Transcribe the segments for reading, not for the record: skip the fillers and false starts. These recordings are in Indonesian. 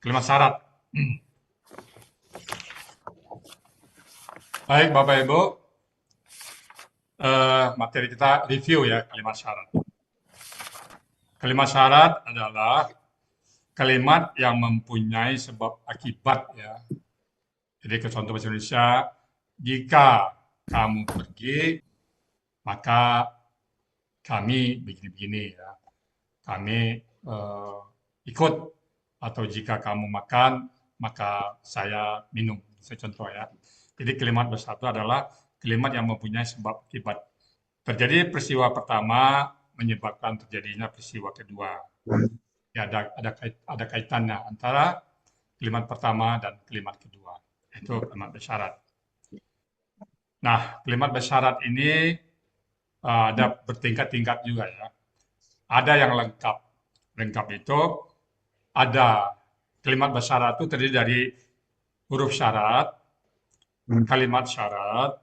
kalimat syarat. Baik, Bapak Ibu, materi kita review ya kalimat syarat. Kalimat syarat adalah kalimat yang mempunyai sebab akibat ya. Jadi ke contoh bahasa Indonesia, jika kamu pergi, maka kami begini-begini ya. Kami ikut, atau jika kamu makan, maka saya minum. Saya contoh ya. Jadi kalimat bersatu adalah kalimat yang mempunyai sebab akibat. Terjadi peristiwa pertama menyebabkan terjadinya peristiwa kedua. Ya, ada kaitannya antara kalimat pertama dan kalimat kedua. Itu kalimat bersyarat. Nah, kalimat bersyarat ini ada bertingkat-tingkat juga ya. Ada yang lengkap. Lengkap itu ada kalimat bersyarat itu terdiri dari huruf syarat, kalimat syarat,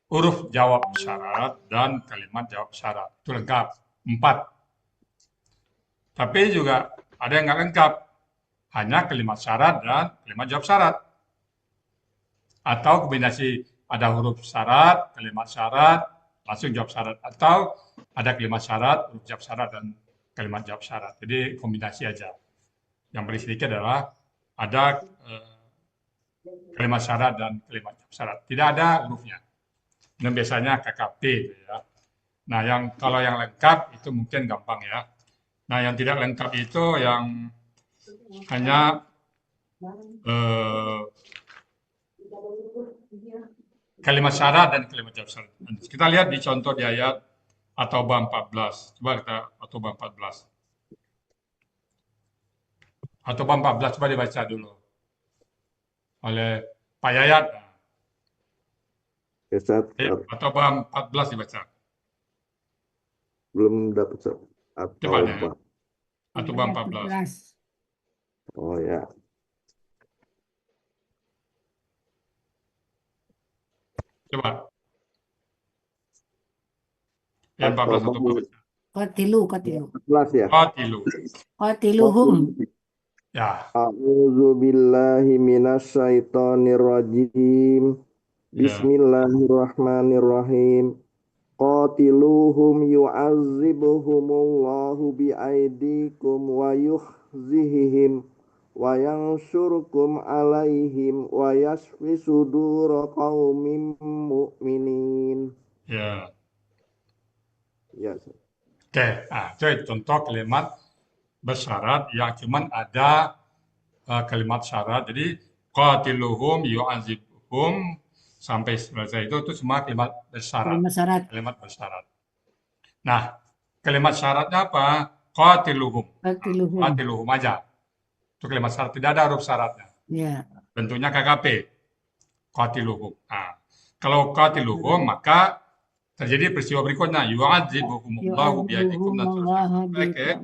huruf jawab syarat, dan kalimat jawab syarat. Itu lengkap. 4. Tapi juga ada yang nggak lengkap. Hanya kalimat syarat dan kalimat jawab syarat. Atau kombinasi ada huruf syarat, kalimat syarat, langsung jawab syarat. Atau ada kalimat syarat, huruf jawab syarat, dan kalimat jawab syarat. Jadi kombinasi aja. Yang paling sedikit adalah ada kalimat syarat dan kalimat jawab syarat. Tidak ada hurufnya. Dan biasanya KKP. Ya. Nah, kalau yang lengkap itu mungkin gampang ya. Nah, yang tidak lengkap itu yang hanya kalimat syarat dan kalimat jawab syarat. Kita lihat di contoh di ayat At-Taubah 14. Coba kita At-Taubah 14. At-Taubah 14 coba dibaca dulu oleh Pak Yayat. At-Taubah 14 dibaca. Belum dapat Coba At-Taubah 14. Oh ya. Coba. Ya 14 At-Taubah baca. Qatilu. 14 ya. Qatiluhum. Ya. A'udzu billahi minasyaitonir rajim. Bismillahirrahmanirrahim. Qatiluhum yu'adzibuhumullahu bi'aidikum wa yukhzihim wa yansurkum alaihim wa yashfi sudura qaumin mu'minin. Ya. Ya. Oke, nah, itu contoh kalimat bersyarat yang cuman ada kalimat syarat. Jadi qatiluhum yu'adzibuhum sampai selesai itu semua kalimat bersyarat. Kalimat bersyarat. Nah, kalimat syaratnya apa? Qatiluhum. Qatiluhum aja. Itu kalimat syarat, tidak ada huruf syaratnya. Ya. Bentuknya KKP. Qatiluhum. Nah, kalau qatiluhum maka terjadi peristiwa berikutnya, yu'adzibuhumullahu bi'aidikum dan seterusnya.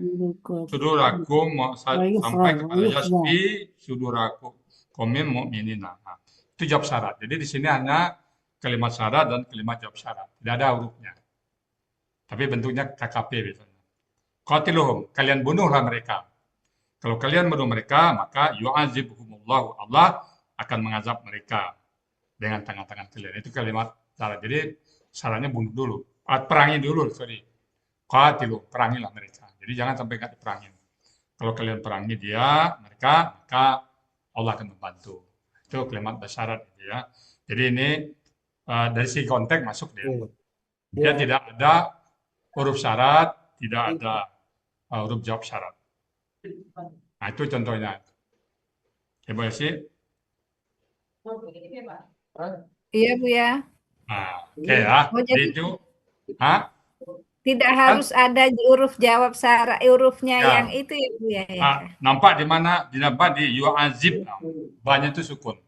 Sudurakum sampai kepada yasfi sudurakum qaumin mu'minina. Nah, itu jawab syarat. Jadi di sini hanya kalimat syarat dan kalimat jawab syarat. Tidak ada hurufnya. Tapi bentuknya KKP biasanya. Qatiluhum, kalian bunuhlah mereka. Kalau kalian bunuh mereka, maka yu'adzibuhumullahu, Allah akan mengazab mereka dengan tangan-tangan kalian. Itu kalimat syarat. Jadi syaratnya bunuh dulu, perangi dulu, qatilu, perangilah mereka. Jadi jangan sampai nggak diperangin. Kalau kalian perangi mereka, maka Allah akan membantu. Itu kalimat bersyarat gitu ya. Jadi ini dari segi konteks masuk dia. Dia tidak ada huruf syarat, tidak ada huruf jawab syarat. Nah itu contohnya. Coba sih. Iya Bu ya. Nah, oke ya. Jadi itu, tidak harus ada huruf jawab syarat, hurufnya ya. yang itu ya Bu ya. Nah, nampak di mana? Nampak di yu'azib. Banyak itu sukun.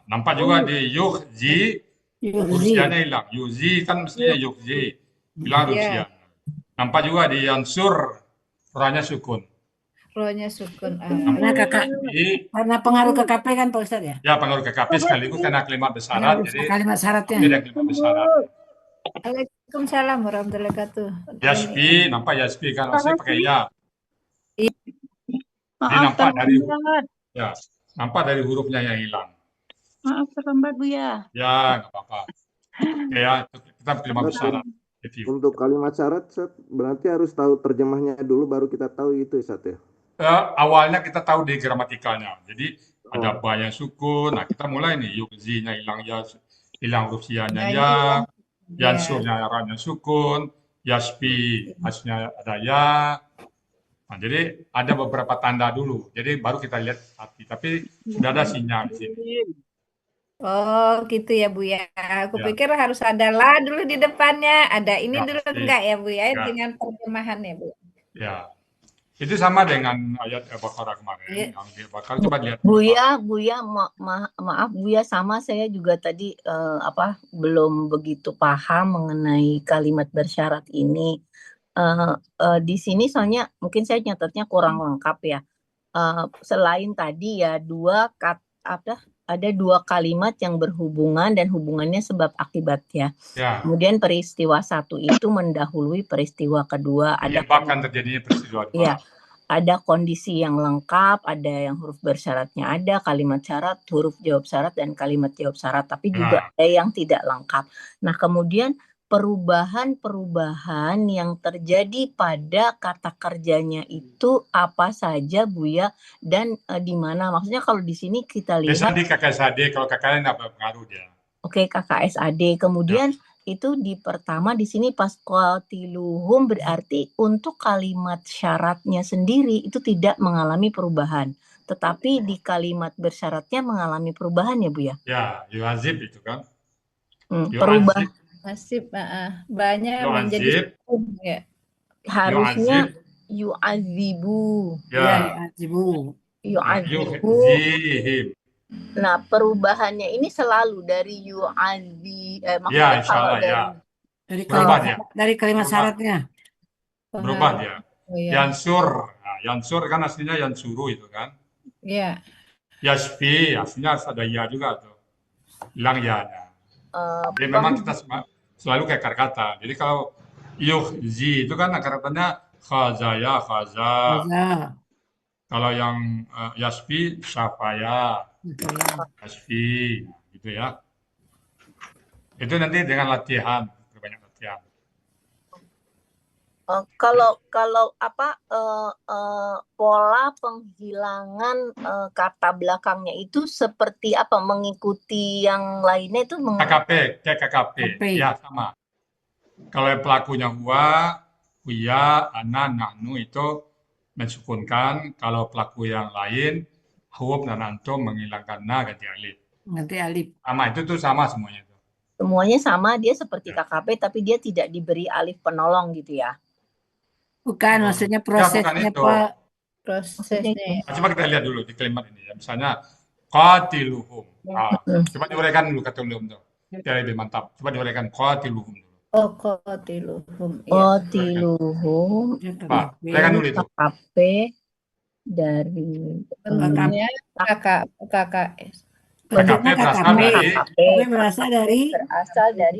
Nampak juga di yukhzi. Rusianya hilang. Yuzi kan mestinya yukhzi. Hilang rusia. Nampak juga di yansur. Ranya sukun. Rohnya sukun. Karena pengaruh KKP kan Pak Ustadz ya? Ya, pengaruh KKP sekaligus karena kalimat bersyarat. Jadi kalimat syaratnya. ada kalimat bersyarat. Waalaikumsalam warahmatullahi wabarakatuh. Yaspi, nampak Yaspi kan masih pakai ya. Jadi Maaf nampak dari terlambat. ya, nampak dari hurufnya yang hilang. Maaf terlambat Buya. Ya, nggak apa-apa. Oke ya, kita kalimat Berarti bersyarat. Review. untuk kalimat syarat, Ustaz, berarti harus tahu terjemahnya dulu baru kita tahu itu, Ustaz ya. Awalnya kita tahu di gramatikanya. Jadi ada Oh, ba yang sukun. Nah, kita mulai nih. Yukzinya hilang ya, hilang huruf sianya Ya, ya, ya. yansurnya ra-nya sukun, yaspi asnya ada ya. Nah, jadi ada beberapa tanda dulu. Jadi baru kita lihat hati. Tapi sudah ada sinyal di sini. Oh, gitu ya, Bu ya. Aku Ya, pikir harus ada la dulu di depannya, ada ini nggak dulu mesti. enggak ya, Bu ya, Nggak. dengan terjemahan ya, Bu. Ya, itu sama dengan ayat Al-Baqarah kemarin. Iya. Yang di Al-Baqarah coba lihat. Buya, maaf Buya, sama saya juga tadi belum begitu paham mengenai kalimat bersyarat ini. Di sini soalnya mungkin saya nyatetnya kurang lengkap ya. Selain tadi ya ada dua kalimat yang berhubungan dan hubungannya sebab akibat ya. Ya, Kemudian peristiwa satu itu mendahului peristiwa kedua. menyebabkan terjadinya peristiwa dua. Iya, ada kondisi yang lengkap, ada yang huruf bersyaratnya ada, kalimat syarat, huruf jawab syarat, dan kalimat jawab syarat. Tapi juga ada yang tidak lengkap. Nah, kemudian perubahan-perubahan yang terjadi pada kata kerjanya itu apa saja, Buya, dan di mana? Maksudnya kalau di sini kita Biasa lihat, di KKSAD, kalau KKN nggak berpengaruh dia. oke, KKSAD. Kemudian itu di pertama di sini pas qatiluhum berarti untuk kalimat syaratnya sendiri itu tidak mengalami perubahan. Tetapi di kalimat bersyaratnya mengalami perubahan ya, Bu ya? Ya, yuazib itu kan. Perubahan Nasib, banyak menjadi Yuazib, sukun ya. harusnya yu'adzibu. ya, Yu'adzibu. Yu'adzibu. yuhzihim. Nah, perubahannya ini selalu dari Ya, maksudnya insya kalau Allah, ya. Dari Berubah kalimat, dia. dari kalimat Berubah. syaratnya. Berubah dia. Oh, ya. Yansur. Nah, yansur kan aslinya yansuru itu kan. Ya. Yasfi, aslinya ada ya juga tuh. Hilang ya-nya. Jadi memang kita selalu kayak kata. Jadi kalau yuhzi itu kan akar katanya khazaya, khaza. Baza. Kalau yang yasfi, syafaya, yasfi, gitu ya. Itu nanti dengan latihan, banyak latihan. Kalau pola penghilangan kata belakangnya itu seperti apa? Mengikuti yang lainnya itu KKP, kayak KKP, ya sama. Kalau yang pelakunya huwa, huya, ana, nahnu itu mensukunkan. Kalau pelaku yang lain, hub dan antum menghilangkan na ganti alif. Ganti alif. Sama itu tuh sama semuanya itu. Semuanya sama, dia seperti KKP tapi dia tidak diberi alif penolong gitu ya. Bukan, maksudnya prosesnya, bukan itu. Pak. Prosesnya. Coba kita lihat dulu di kalimat ini ya. Misalnya qatiluhum. Coba diuraikan dulu qatiluhum tuh. Biar lebih mantap. Coba diuraikan qatiluhum dulu. Oh, qatiluhum. Qatiluhum. Uraikan dulu itu. KKP dari bentuknya KKS. KKP berasal dari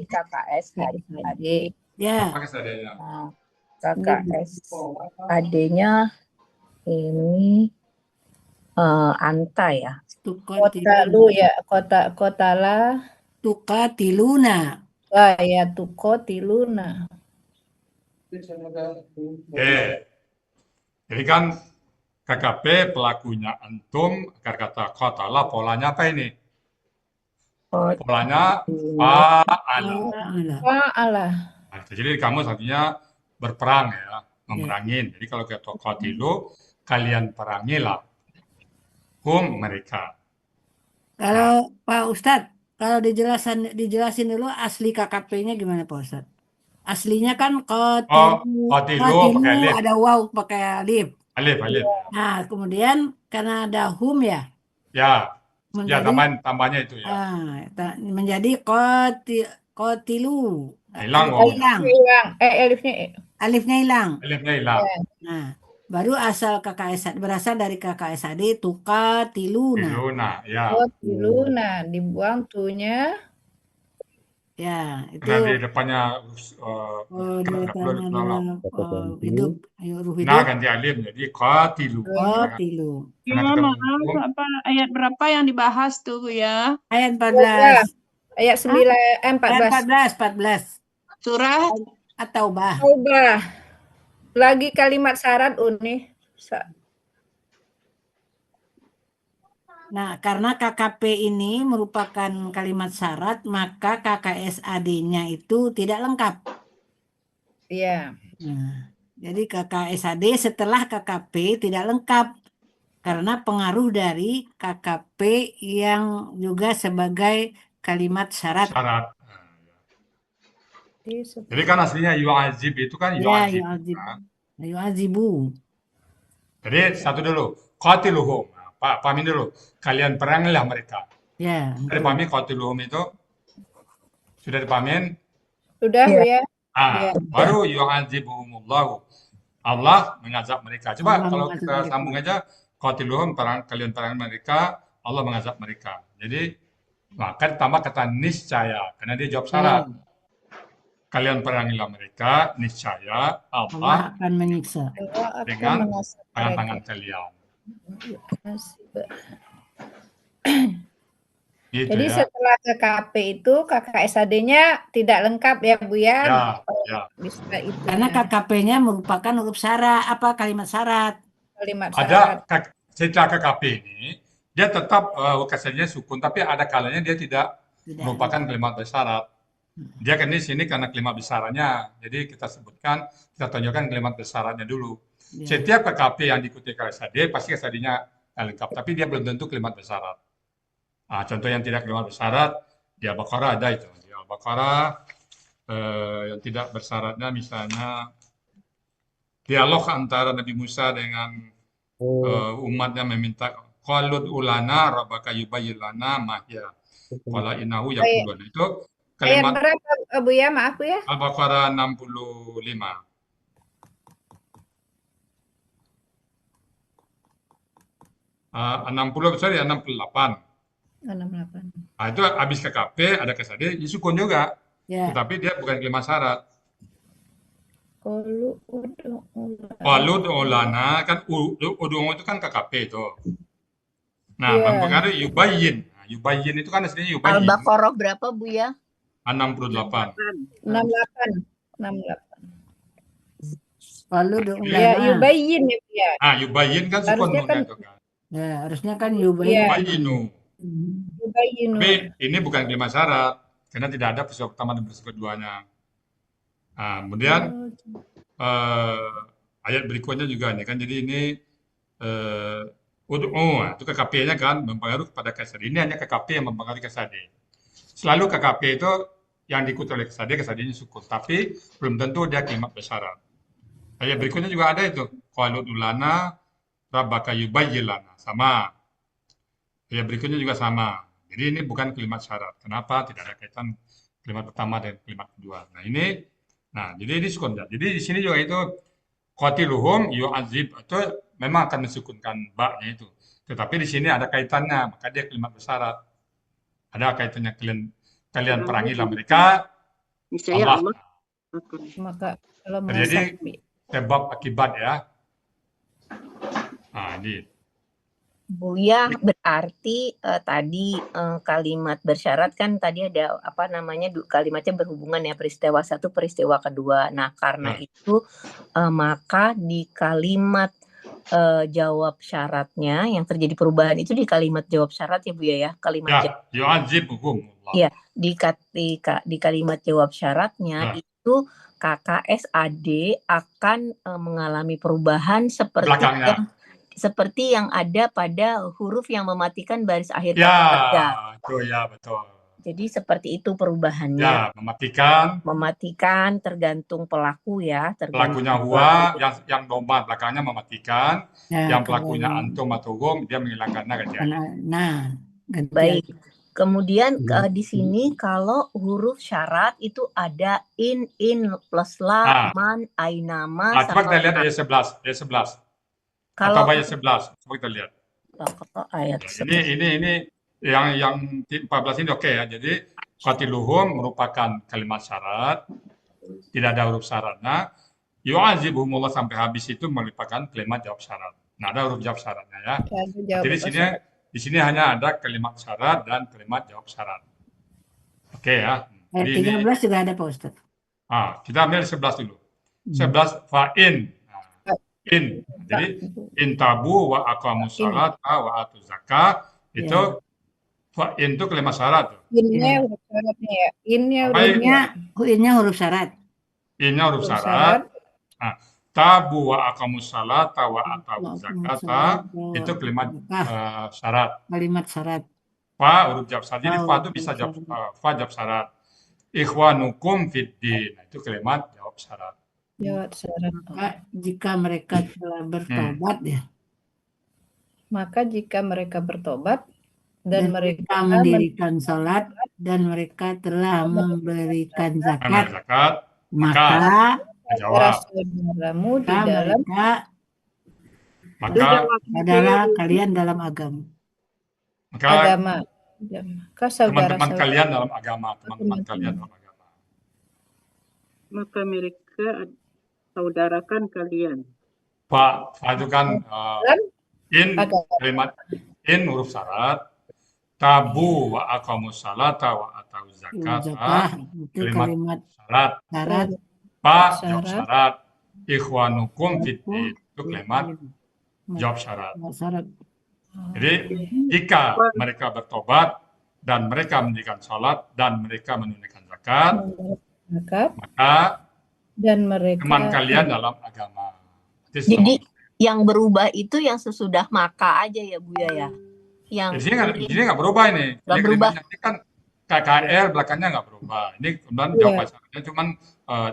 KKS hari. Ya. KKS adanya ini anta ya. Kotalu ya, kotala. Tuqatiluna. Ya, tuqatiluna. Jadi kan KKP pelakunya antum, akar kata qatala polanya apa ini? Polanya fa'ala. Nah, jadi kamu artinya berperang ya, memerangin. Jadi kalau kita qatilu, kalian perangilah mereka. Kalau Pak Ustadz, kalau dijelasin dulu asli KKP-nya gimana Pak Ustadz? Aslinya kan qatilu pakai alif. ada waw pakai alif. Alif. Nah, kemudian karena ada hum ya. Ya, tambahnya itu ya. Menjadi qatilu. Hilang. Alifnya hilang. Nah, baru berasal dari KKSAD tuqatiluna. Ya. Qatiluna dibuang tuhnya. Ya, Karena di itu depannya di tidak perlu depannya lama. adalah hidup, huruf Nah, hidup. ganti alif jadi qatilu. Qatilu. Karena Ya, kita maaf, menghukum apa ayat berapa yang dibahas tuh ya? Ayat 12. 14. Ayat 9, Ayat 14. 14. Surah At-Taubah. Taubah. Lagi kalimat syarat Uni. Nah, karena KKP ini merupakan kalimat syarat, maka KKSAD-nya itu tidak lengkap. Iya. Nah, jadi KKSAD setelah KKP tidak lengkap karena pengaruh dari KKP yang juga sebagai kalimat syarat. syarat. Jadi Jadi kan aslinya yu'azib itu kan Ya, yu'azib. yu'azib. Kan? Yu'azibu. Jadi satu dulu, qatiluhum. Nah, pahamin dulu. Kalian perangilah mereka. Ya, Sudah dipahami qatiluhum itu? Sudah dipahamin? Sudah Bu ya? Ah, Iya. baru yu'adzibuhumullahu. Allah mengazab mereka. Coba Allah kalau mengazab kita mereka. sambung aja, qatiluhum, kalian perang mereka, Allah mengazab mereka. Jadi, maka tambah kata niscaya, karena dia jawab syarat. Ya, Kalian perangilah mereka, niscaya Allah Allah akan menyiksa. Allah akan dengan mengasihi tangan-tangan mereka. kalian. Jadi Gitu ya. setelah KKP itu KKSAD-nya tidak lengkap ya Bu ya? Ya. Bisa itu Karena ya, KKP-nya merupakan huruf syarat, kalimat syarat. kalimat syarat. Ada setelah KKP ini, dia tetap kesannya sukun, tapi ada kalanya dia tidak Tidak. merupakan kalimat bersyarat. Dia kan di sini karena kalimat besarannya. Jadi kita sebutkan, kita tunjukkan kalimat besarannya dulu. Ya. Setiap KKP yang diikuti KSAD, pasti KSAD-nya lengkap. Tapi dia belum tentu kalimat bersyarat. Nah, contoh yang tidak kalimat bersyarat, di Al-Baqarah ada itu. Di Al-Baqarah yang tidak bersyaratnya misalnya dialog antara Nabi Musa dengan umatnya meminta qalud ulana rabbaka yubayyin lana ma hiya qala innahu yaqulun. Itu Ayat kalimat berapa Bu ya? Maaf Bu ya. Al-Baqarah 65. 60 sorry 68. 68. Nah, itu habis KKP ada KSAD, disukun juga. Ya. Tetapi dia bukan kalimat syarat. Qalud Ulana kan udung itu kan KKP itu. Nah, Iya. mempengaruhi yubayyin. Nah, yubayyin itu kan aslinya yubayyin. Al-Baqarah berapa Bu ya? 68. 68. Lalu Ya, yubayyin ya Bu ya. Ah, yubayyin kan sukun Harusnya kan- nunnya itu kan. Ya, harusnya kan yubayyin. Iya. Yubayyinu. Yubayyinu. Tapi ini bukan kalimat syarat karena tidak ada peristiwa pertama dan peristiwa keduanya. Nah, kemudian ayat berikutnya juga nih kan, jadi ini itu KKP-nya kan mempengaruhi kepada KSAD. Ini hanya KKP yang mempengaruhi KSAD. Selalu KKP itu yang diikuti oleh KSAD-nya sukun, tapi belum tentu dia kalimat bersyarat. Ayat berikutnya juga ada itu, qalud ulana rabbaka yubayyin lana, sama. Ayat berikutnya juga sama. Jadi ini bukan kalimat syarat. Kenapa? Tidak ada kaitan kalimat pertama dan kalimat kedua. Jadi ini sukun. Jadi di sini juga itu qatiluhum yu'adzib itu memang akan mensukunkan ba-nya itu. Tetapi di sini ada kaitannya, maka dia kalimat bersyarat. Ada kaitannya, kalian perangilah mereka. Niscaya Allah. Allah akan. Maka kalau Jadi mengasih sebab akibat ya. Nah, ini. Buya, berarti tadi kalimat bersyarat kan tadi ada apa namanya kalimatnya berhubungan ya peristiwa satu peristiwa kedua. Nah karena itu maka di kalimat jawab syaratnya yang terjadi perubahan itu di kalimat jawab syarat ya Buya ya, kalimat Ya, yu'adzibhum Allah. Iya, di kalimat jawab syaratnya itu KKSAD akan mengalami perubahan Belakangnya. seperti yang ada pada huruf yang mematikan baris akhir Ya, kata kerja. itu ya betul. Jadi seperti itu perubahannya. Ya, Mematikan tergantung pelaku ya. Pelakunya huwa, yang domba belakangnya mematikan, Ya, yang pelakunya antum atau hum, dia menghilangkannya kan ya. Nah, ganti Baik. aja. Kemudian di sini kalau huruf syarat itu ada in plus la, man, ainama. Coba kita lihat ayat 11. Ayat 11. Kalau Atau ayat 11. Coba kita lihat. ayat Ini yang 14 ini oke ya. Jadi qatiluhum merupakan kalimat syarat, tidak ada huruf syaratnya. Yu'azibuhumullah sampai habis itu merupakan kalimat jawab syarat. Nah, ada huruf jawab syaratnya ya. Jadi di sini hanya ada kalimat syarat dan kalimat jawab syarat. Oke ya. Ayat Jadi ini 13 juga ada Pak Ustadz. kita ambil 11 dulu. 11 fa'in. Nah, in. Jadi intabu wa aqamus salata wa atuz zakah itu fa'in itu kalimat syarat. Innya huruf syaratnya ya. Innya Apa Innya huruf syarat. Innya huruf syarat. Nah, tabu wa aqamus salata wa atuz zakata itu kalimat syarat. Kalimat syarat. Fa huruf jawab syarat. Jadi fa itu bisa jawab fa jawab syarat. Ikhwanukum fiddin itu kalimat jawab syarat. Jawab syarat. Maka jika mereka telah bertobat ya, Maka jika mereka bertobat dan mereka mendirikan sholat dan mereka telah memberikan Karena zakat, zakat maka jawab. saudaramu di dalam mereka Maka adalah kalian dalam agama. agama. Maka teman-teman saudara kalian dalam agama, teman-teman kalian dalam agama. Maka mereka saudarakan kalian. Fa itu kan in agama. kalimat in huruf syarat. Tabu wa aqamus salata wa atuz zakata Zakah itu kalimat kalimat syarat. syarat. Fa Syarat. jawab syarat. Ikhwanukum fiddin itu kalimat jawab syarat. Syarat. Jadi jika mereka bertobat dan mereka mendirikan sholat dan mereka menunaikan zakat, zakat maka dan mereka teman kalian dalam agama. Jadi yang berubah itu yang sesudah maka aja ya Bu ya. Yang di sini nggak berubah ini. Nggak Ini berubah. kalimatnya kan KKL belakangnya nggak berubah. Ini kemudian jawaban syaratnya cuman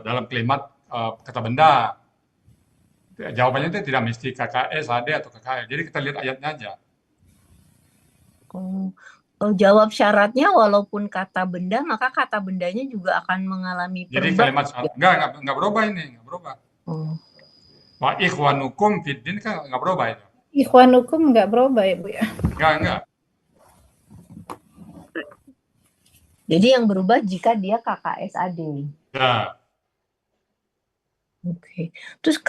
dalam kalimat kata benda. Jawabannya itu tidak mesti KKS, AD atau KKL. Jadi kita lihat ayatnya aja. Jawab syaratnya walaupun kata benda, maka kata bendanya juga akan mengalami Jadi perubahan. kalimat syarat nggak berubah ini, nggak berubah. Wa ikhwanukum fiddin kan nggak berubah itu. ikhwanukum nggak berubah ya Bu ya. Nggak. Jadi yang berubah jika dia KKSAD. Ya. Oke. Terus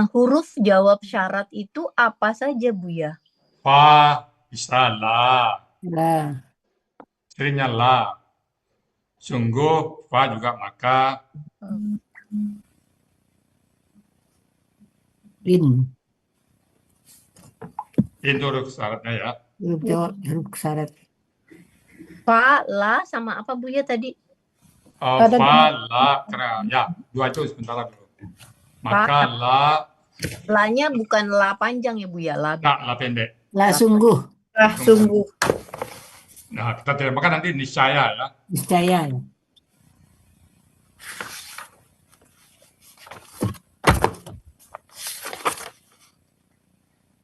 huruf jawab syarat itu apa saja Bu ya? Fa bisa la. Lah, Seringnya la. Sungguh fa juga maka. in Itu huruf syaratnya ya. huruf jawab huruf syarat. Fa, la sama apa Bu ya tadi? Fa la karena ya dua itu sebentar dulu. Maka la La-nya bukan la panjang ya Bu ya? La pendek. Lah sungguh Sungguh. Nah, kita terjemahkan nanti niscaya ya. niscaya.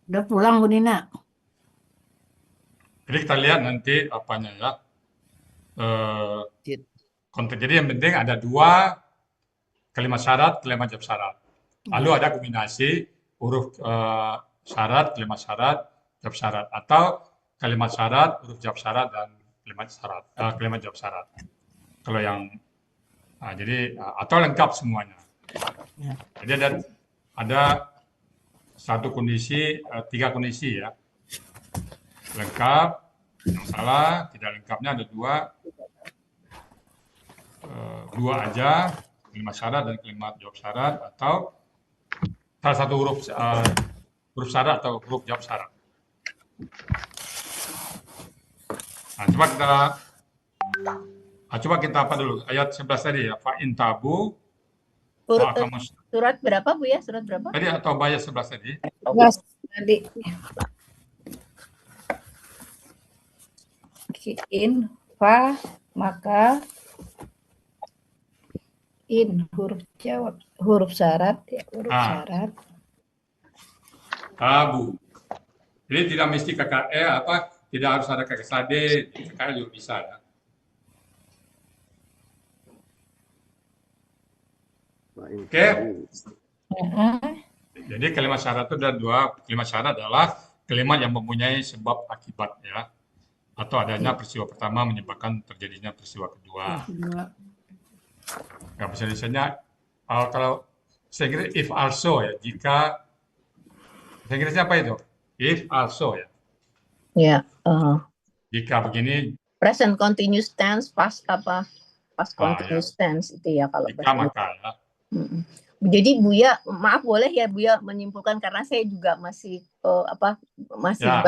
Udah pulang Bu Nina? Jadi kita lihat nanti apanya ya. Konteks. Jadi yang penting ada dua kalimat syarat, kalimat jawab syarat. Lalu ada kombinasi huruf syarat, kalimat syarat, jawab syarat, atau kalimat syarat, huruf jawab syarat dan kalimat syarat, kalimat jawab syarat. Kalau yang jadi atau lengkap semuanya. Ya. Jadi ada satu kondisi, tiga kondisi ya. Lengkap, yang salah, tidak lengkapnya ada dua aja, kalimat syarat dan kalimat jawab syarat, atau salah satu huruf syarat atau huruf jawab syarat. Nah, coba kita apa dulu? Ayat 11 tadi ya, fa in tabu Surat berapa Bu ya? Surat berapa? tadi atau ayat 11 tadi? Tadi. In fa maka in huruf jawab huruf syarat ya huruf syarat. Tabu. Jadi tidak mesti KKE tidak harus ada KKSAD, KKL juga bisa ya. Oke. Jadi kalimat syarat itu ada dua. Kalimat syarat adalah kalimat yang mempunyai sebab akibat ya. atau adanya peristiwa pertama menyebabkan terjadinya peristiwa kedua. Kedua. Nggak bisa misalnya kalau saya kira if also ya, jika saya kira apa itu? If also ya. Ya, Jika begini, present continuous tense, past ya. continuous tense itu ya kalau Jika bahasa maka ya. Mm-mm. Jadi Buya, maaf boleh ya Buya menyimpulkan karena saya juga masih masih Ya.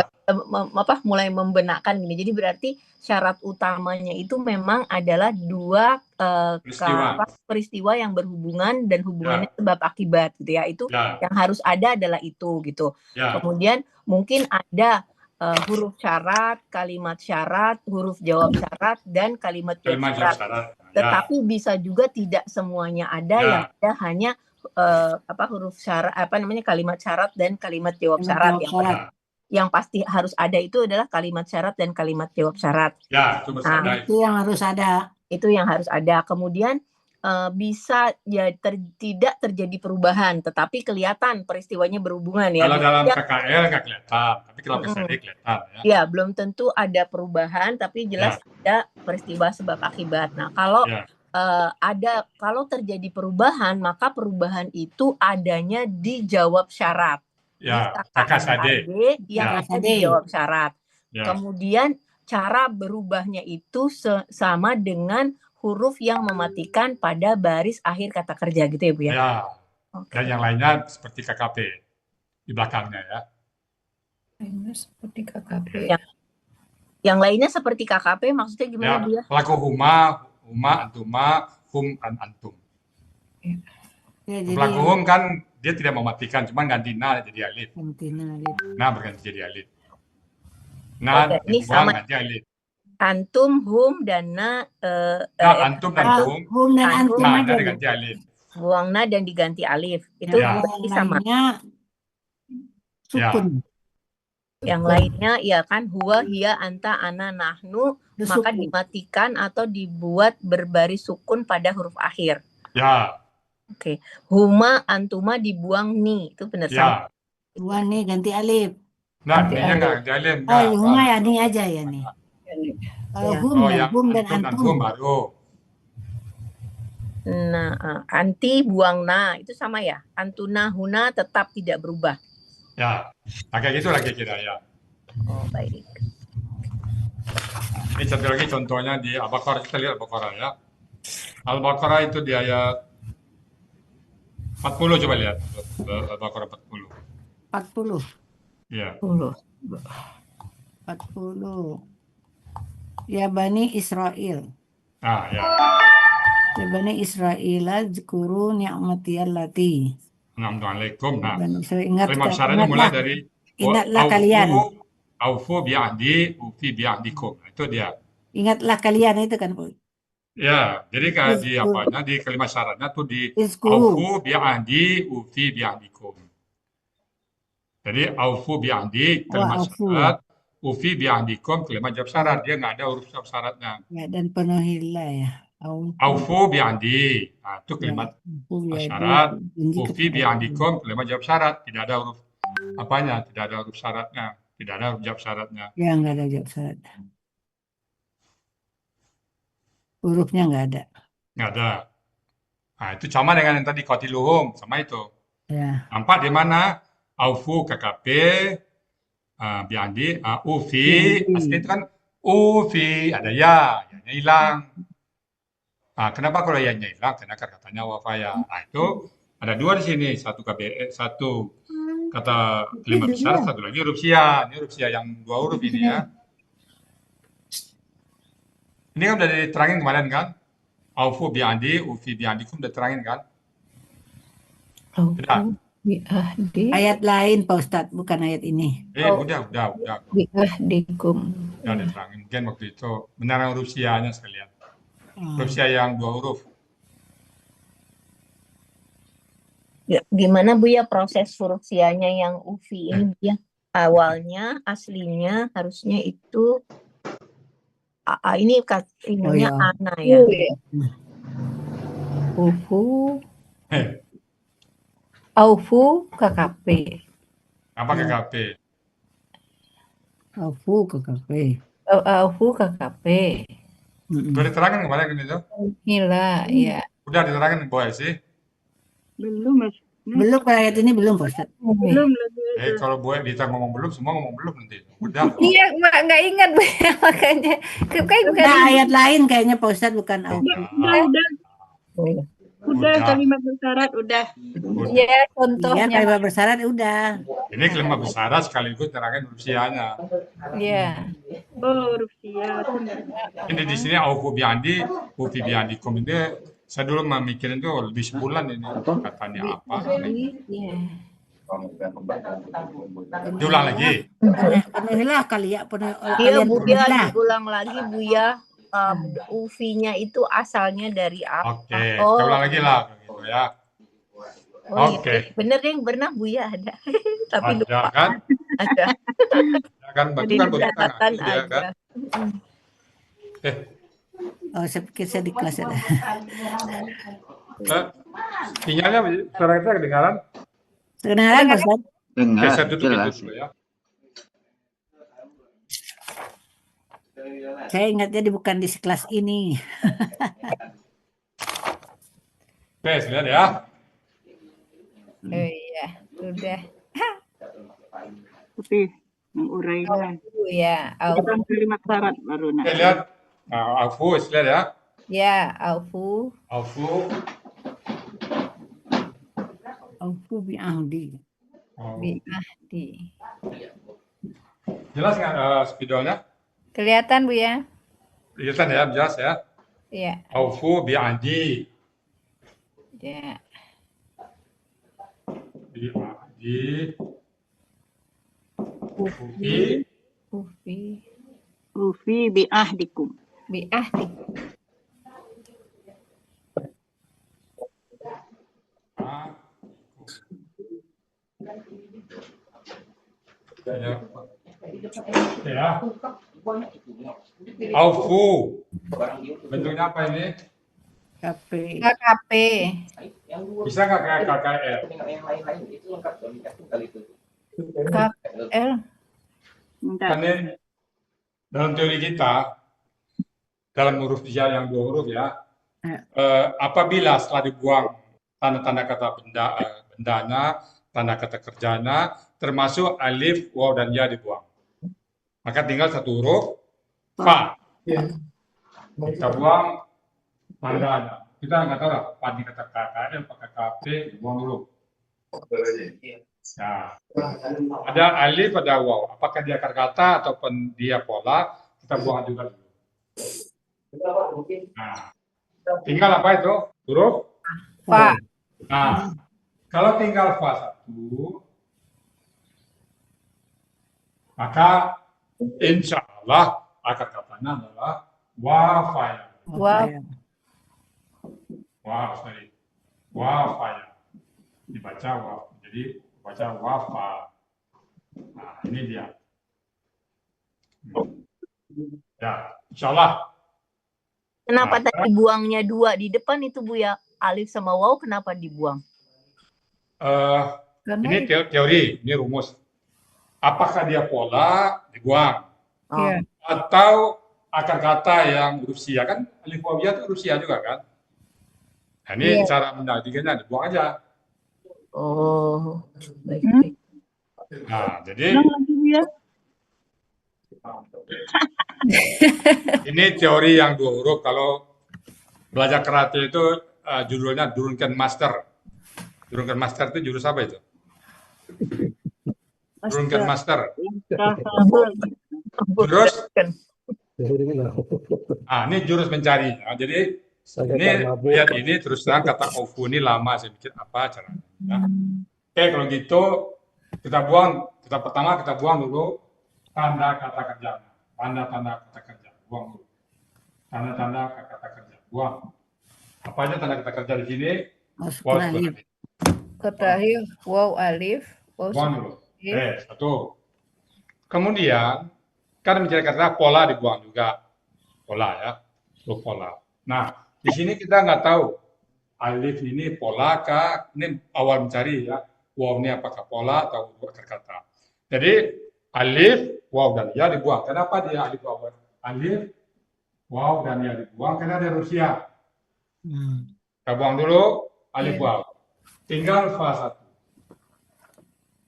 mulai membenakkan gini. Jadi berarti syarat utamanya itu memang adalah dua peristiwa yang berhubungan dan hubungannya sebab akibat gitu ya. Itu Ya. yang harus ada adalah itu gitu. Ya. Kemudian mungkin ada huruf syarat, kalimat syarat, huruf jawab syarat, dan kalimat jawab Kalimat jawab syarat. syarat. Tetapi bisa juga tidak semuanya ada, Ya. yang ada hanya huruf syarat, kalimat syarat dan kalimat jawab syarat. Yang pasti harus ada itu adalah kalimat syarat dan kalimat jawab syarat. Ya, itu harus ada. Itu yang harus ada. Itu yang harus ada. Kemudian bisa ya tidak terjadi perubahan, tetapi kelihatan peristiwanya berhubungan ya. Kalau dalam KKL nggak kelihatan, tapi kalau PSD kelihatan ya. Ya, belum tentu ada perubahan, tapi jelas ada peristiwa sebab akibat. Nah, kalau kalau terjadi perubahan, maka perubahan itu adanya di jawab syarat. Ya, KKSAD. Yang ada di jawab syarat. Ya. Kemudian cara berubahnya itu sama dengan huruf yang mematikan pada baris akhir kata kerja gitu ya Bu ya? Ya. Dan yang lainnya seperti KKP di belakangnya ya. Seperti KKP. Yang lainnya seperti KKP maksudnya gimana Bu ya? Pelaku huma, antuma, hum, antum. Ya, pelaku hum kan dia tidak mematikan, cuma ganti na jadi alif. Nah berganti jadi alif. Nah, ini sama ganti alif. Antum, hum, dan na. Antum dan hum. Hum dan antum aja. Diganti alif. Buang na dan diganti alif. Itu berarti sama. Sukun. Yang lainnya ya kan huwa, hiya, anta, ana, nahnu, maka dimatikan atau dibuat berbaris sukun pada huruf akhir. Ya. Oke. Huma, antuma dibuang ni. Itu benar sama. Buang nih ganti alif. Nah, ininya nggak ganti alif. Huma ya nih aja ya nih. Kalau hum dan antum baru. Nah, anti buang na itu sama ya. Antuna, huna tetap tidak berubah. Ya, kayak gitu lagi kira ya. Oh, baik. Ini satu lagi contohnya di Al-Baqarah, kita lihat Al-Baqarah ya. Al-Baqarah itu di ayat 40, coba lihat. Al-Baqarah 40. 40. Iya. 40. Ya Bani Israel. Ah, ya. Ya Bani Israel, zkuru ni'mati allati. Assalamualaikum. Nah, ingat, kalimat syaratnya mulai dari ingatlah kalian. Aufu bi'ahdi, ufi bi'ahdikum. Itu dia. Ingatlah kalian itu kan, Bu. Ya, jadi di kalimat syaratnya tuh di aufu bi'ahdi, ufi bi'ahdikum. Jadi aufu bi'ahdi kalimat syarat, ufi bi'ahdikum kalimat jawab syarat. Dia nggak ada huruf jawab syaratnya. Ya, dan penuhilah ya. Aufu bi'ahdi. Nah, itu kalimat syarat. Ufi bi'ahdikum kalimat jawab syarat. Tidak ada huruf apanya, tidak ada huruf syaratnya. Tidak ada huruf jawab syaratnya. Ya, nggak ada jawab syarat. Hurufnya nggak ada. Nggak ada. Nah, itu sama dengan yang tadi qatiluhum, sama itu. Ya. Nampak di mana? Aufu KKP, bi'ahdi, ufi. Asli itu kan ufi, ada ya, ya hilang. Nah, kenapa kalau ya-nya hilang? Karena katanya wafaya. Nah, itu ada dua di sini. Satu kata kalimat besar, satu lagi huruf sia. Ini huruf sia yang dua huruf ini ya. Ini kan udah diterangin kemarin kan? Aufu bi'ahdi, ufi bi'ahdikum udah terangin kan? Tidak. Ayat lain Pak Ustadz, bukan ayat ini. Udah. Bi'ahdikum. Udah diterangin. Mungkin waktu itu benar huruf sia-nya sekalian. Huruf sia yang dua huruf. Ya, gimana Bu ya proses huruf sia-nya yang ufi ini Bu ya? Awalnya aslinya harusnya itu ini ininya ana ya. Ufu. Aufu KKP. Apa KKP? Aufu KKP. Aufu KKP. Udah diterangin kemarin kan itu? Hila, ya. Udah diterangin Bu sih. Belum, Mas. Belum ayat ini belum Pak Ustadz. Belum lagi. Kalau Bu Dita ngomong belum, semua ngomong belum nanti. Udah. Iya, nggak ingat Bu ya, makanya. Kayak bukan Nah, ayat lain kayaknya Pak Ustadz bukan aufu. Udah, Udah. kalimat bersyarat udah. ya Iya, contohnya. kalimat bersyarat udah. Ini kalimat bersyarat sekaligus terangin huruf sianya. Ya. Oh, huruf siap. Ini di sini aufu bi'andi, ufi bi'andikum ini saya dulu memikirin tuh lebih sebulan ini katanya apa. Iya. Diulang lagi. Penuhilah kali ya, Iya kalian Buya, penuhilah. diulang lagi Buya. UV-nya itu asalnya dari apa? Oke, kita ulang lagi lah gitu ya. Oh, Oke. iya. Bener yang pernah Buya ada. Tapi Ada lupa. kan? Ada. Ya kan, batu kan baru Catatan tengah. Iya kan? aja. Oh, saya pikir saya di kelas ada. Sinyalnya suara kita kedengaran? Kedengaran Pak Ustadz? Oke, Dengar, saya tutup itu jelas. dulu ya. Saya ingatnya bukan di kelas ini. Oke, lihat ya. Oh iya, udah. Tapi menguraikan. Ya, Bukan kalimat syarat baru Oke, nak. lihat. Nah, Aufu, lihat ya. ya, Aufu. Aufu. Aufu bi'ahdi. Bi'ahdi. Jelas nggak spidolnya? Kelihatan Bu ya? Kelihatan ya, jelas ya. Iya. Aufu bi'andi. Ya. Bi'andi. Ufi. Ufi. Ufi. Ufi bi'ahdikum. Bi'ahdi. Ya. Ya. Aufu. Bentuknya apa ini? KP. KKP. Bisa nggak kayak KKR? KL. Bentar. Kan ini dalam teori kita, dalam huruf dia yang 2 huruf ya, apabila setelah dibuang tanda-tanda kata bendanya, tanda kata kerjanya, termasuk alif, waw, dan ya dibuang. Maka tinggal 1 huruf, fa. Kita buang tandanya. Kita nggak tahu lah, apa kata KKL, pakai KP, dibuang dulu. Nah, ada alif, ada waw. Apakah dia akar kata ataupun dia pola, kita buang juga dulu. Nah, tinggal apa itu? Huruf? Fa. Nah, kalau tinggal fa 1, maka insya Allah akar katanya adalah wafaya. Waf. Sorry. Wafaya. Dibaca waf. Jadi baca wafa. Nah, ini dia. Ya, insya Allah. Kenapa Nah, tadi buangnya 2 di depan itu Buya? Alif sama waw kenapa dibuang? Ini teori, ini rumus. Apakah dia pola dibuang Oh. Iya. atau akar kata yang huruf sia kan alif waw ya itu huruf sia juga kan? Nah, ini Iya. cara menariknya dibuang aja. Oh, baik. Nah, jadi Ulang lagi ya. ini teori yang 2 huruf. Kalau belajar karate itu judulnya Drunken Master. Drunken Master itu jurus apa itu? Drunken Master. Jurus. Ini jurus mencari. Nah, jadi ini lihat ini terus terang kata aufu ini lama saya pikir apa caranya. Ya. Oke, kalau gitu kita buang. Pertama kita buang dulu tanda kata kerja. Tanda-tanda kata kerja. Buang dulu. Tanda-tanda kata kerja. Buang. Apa aja tanda kata kerja di sini? Masukkan alif. Kata alif, waw alif, waw Buang dulu. alif. 1. Kemudian kan mencari kata pola dibuang juga. Pola ya. Huruf pola. Nah, di sini kita nggak tahu alif ini pola kah? Ini awal mencari ya. Waw ini apakah pola atau akar kata. Jadi alif, waw dan ya dibuang. Kenapa dia alif, waw alif, waw, dan ya dibuang karena ada Rusia. Hmm. Kita buang dulu alif Iya. waw. Tinggal fa 1.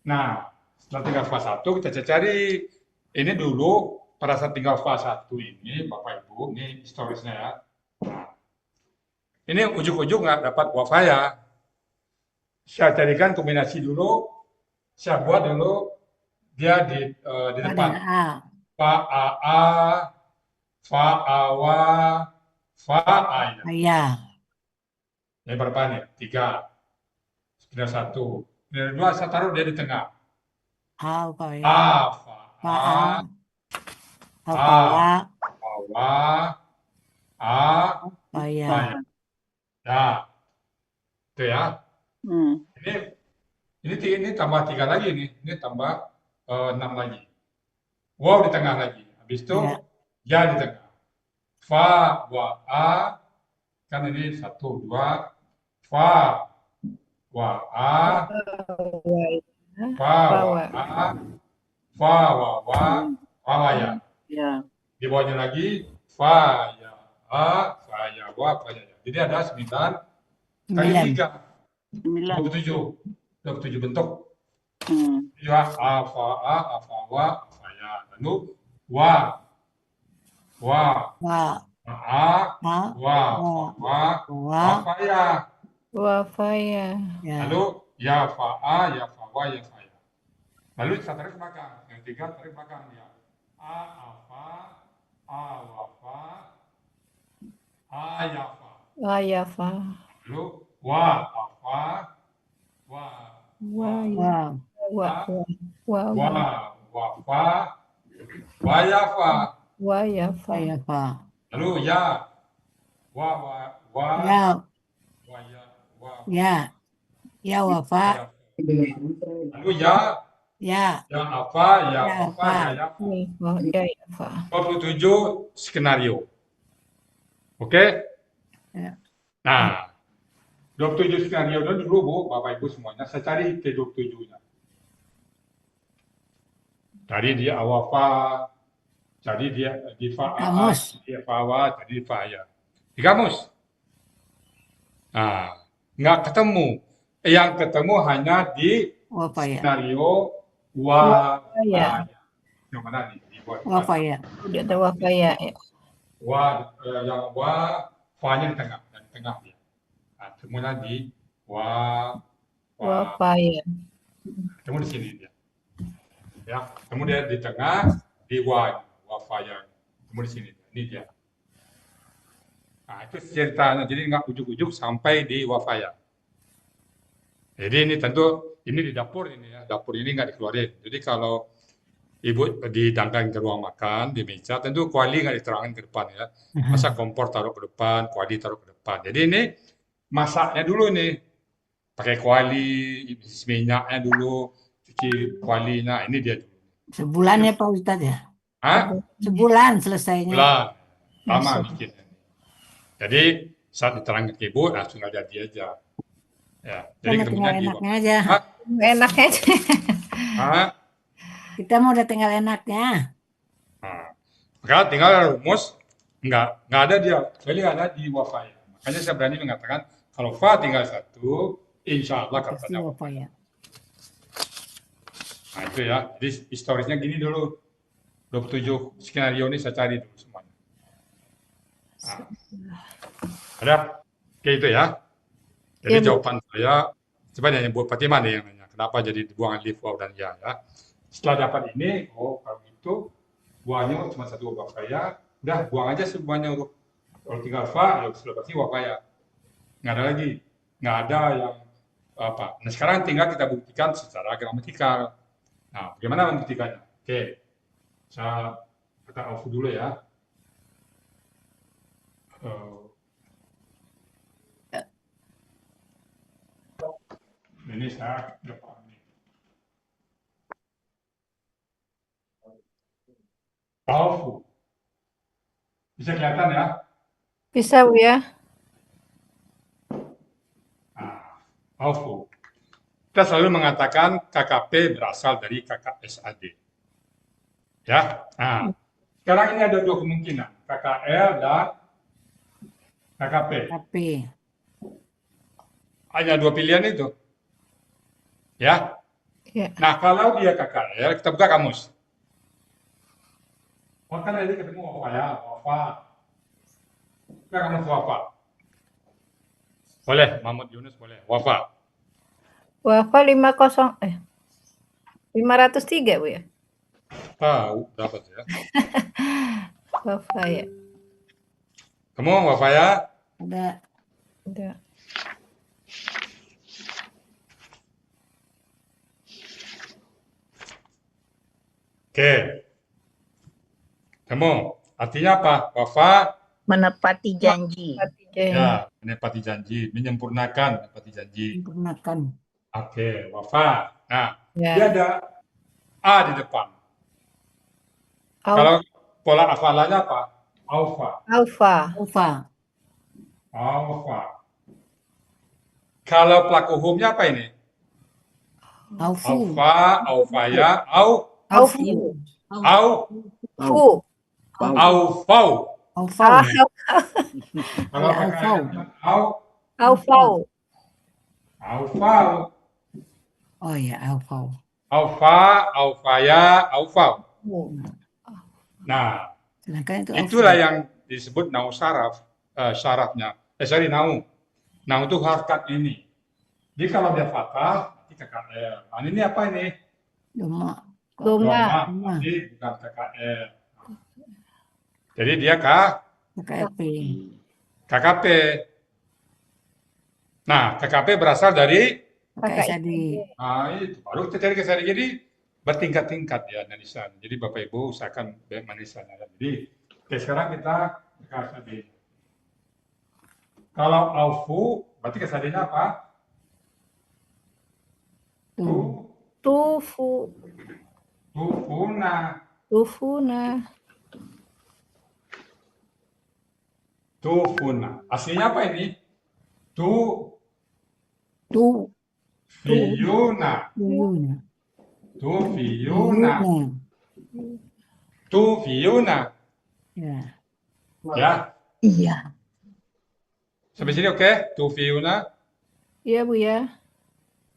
Nah, setelah tinggal fa 1 kita cari ini dulu pada saat tinggal fa 1 ini Bapak Ibu, ini historisnya ya. Nah, ini ujuk-ujuk nggak dapat wafaya. Saya carikan kombinasi dulu, saya buat dulu dia di Fa depan. dan A. Fa a, fa awa, fa aya. Ayah. Ini berapa nih? 3. Sudah 1. Sudah 2, saya taruh dia di tengah. A, fa ya. A, fa Fa a, A. Fa A. fa wa. awa, a, Fa ya. aya. Ya, itu ya. Hmm. Ini tambah 3 lagi nih. Ini tambah 6 lagi. Waw di tengah lagi. Habis itu Ya. ya di tengah. Fa, wa, a. Kan ini 1, 2. Fa, wa, a. Fa, wa, a. Fa, wa, fa, wa, ya. Ya. Di bawahnya lagi fa, ya, a, fa, ya, wa, fa, ya. Jadi ada 9 kali 9. 3. 9. 27 bentuk. Hmm. Ya, a, fa, wa, a, fa, ya. Lalu wa, Wa. a, A. wa, Wa. wa, Wa. fa, ya. Wafaya. Ya. Lalu ya, fa, a, ya, fa, wa, ya, fa, ya. Lalu kita tarik ke belakang. Yang 3 tarik ke belakang ya. A, fa, a, wa, fa, a, ya, fa. Wayafa. Lalu wa, fa, wa, Waya. Wa. Wa. wa, fa, wa, ya, fa. Wayafa. Fa ya fa. Lalu ya, wa, Ya. wa, ya, wa, Ya. Ya wa fa. ya. Lalu ya, Ya. apa, ya, Ya, apa, apa. ya, ya. Wayafa. 27 skenario. Oke? Ya. Nah, 27 skenario itu dulu Bu, Bapak Ibu semuanya, saya cari ke 27-nya. Tadi dia awafa, jadi dia di fa'a, Kamus. dia fawa, jadi di fa'aya. Di kamus. Nah, nggak ketemu. Yang ketemu hanya di Wa fa ya. skenario wa, Ya. yang mana nih? Di bawah. Wa fa ya. Udah ada wafaya. Ya. Yang wa, fa-nya di tengah, dan di tengah dia. Nah, temunya di wa, Wafaya. ketemu di sini dia. Ya, ketemu dia di tengah, di wa, fa-nya. Ketemu di sini, ini dia. Nah, itu ceritanya, jadi nggak ujuk-ujuk sampai di wafaya. Jadi ini tentu, ini di dapur ini ya, dapur ini nggak dikeluarin. Jadi kalau ibu didangkan ke ruang makan, di meja, tentu kuali nggak diterangkan ke depan ya. Masa kompor taruh ke depan, kuali taruh ke depan. Jadi ini masaknya dulu nih, pakai kuali, isi minyaknya dulu, cuci kualinya, ini dia dulu. Sebulan ya Pak Ustadz ya? Hah? Sebulan selesainya. Bulan, lama bikinnya. Jadi saat diterangkan ke ibu, langsung nggak jadi aja. Ya, jadi Kita mau ketemunya tinggal di enaknya aja. Hah? Enaknya aja. Hah? Kita mau udah tinggal enaknya. Nah, maka tinggal rumus nggak ada dia, kecuali ada di wafaya. Makanya saya berani mengatakan kalau fa tinggal 1, insya Allah Pasti katanya wa wafaya. fa ya. Nah itu ya, jadi historisnya gini dulu. 27 skenario ini saya cari dulu semuanya. Nah, ada? Oke itu ya. Jadi Ya, Bu. jawaban saya, sebenarnya buat Fatimah nih yang nanya, kenapa jadi dibuang alif, waw, dan ya. Setelah dapat ini, oh kalau gitu, buangnya cuma 1 wafaya, udah buang aja semuanya untuk kalau tinggal fa, ya sudah pasti wafaya. Nggak ada lagi, nggak ada yang apa. Nah sekarang tinggal kita buktikan secara gramatikal. Nah bagaimana membuktikannya? Oke, saya kata off dulu ya. Ini saya udah paham nih. Powerful. Bisa kelihatan ya? Bisa Bu ya. Nah, powerful. Kita selalu mengatakan KKP berasal dari KKSAD. Ya, nah, Sekarang ini ada dua kemungkinan, KKL dan KKP. KKP. Hanya dua pilihan itu. Ya. Ya. Nah, kalau dia KKL, kita buka kamus. Maka tadi ketemu wafa ya, wafa. Buka kamus wafa. Boleh, Mahmud Yunus boleh. Wafa. Wafa 503 Bu ya. Tahu, dapat ya. Wafa ya. Kamu wafa ya? Ada Ada. Oke. Kamu, artinya apa? Wafa, Menepati janji. ya, menepati janji, menyempurnakan menepati janji. sempurnakan. Oke, wafa. Nah, Ya. dia ada A di depan. Au- Kalau pola hafalanya apa? Alfa. Alfa. Alfa. Alfa. Kalau pelaku humnya apa ini? Aufu. Alfa, Alfaya, Aufu. Fu. Aufau. Aufau. Kalau Ya, Aufau. Aufau. Aufau. Oh ya, Aufau. Alfa, Alfaya, Aufau. Nah, Sedangkan itu itulah Aufau. yang disebut nau saraf, syarafnya. Nau. Nau itu harkat ini. Jadi kalau dia fathah, nanti KKL. Nah, ini apa ini? Doma. Doma. Nanti bukan KKL. Jadi dia KKP. KKP. Nah, KKP berasal dari, KKSAD. nah itu baru kita cari KKSAD. Jadi bertingkat-tingkat ya analisan. Jadi Bapak Ibu usahakan analisanya. Jadi oke, sekarang kita KKSAD. Kalau Aufu, berarti KKSAD-nya apa? Tufu. Tufuna. Tufuna. Tufuna. Aslinya apa ini? Tu. Tufiyuna. Tuyuna. Tufiyuna. Tufiyuna. Ya. Ya, Iya. sampai sini oke? Tufiyuna. Iya Bu ya.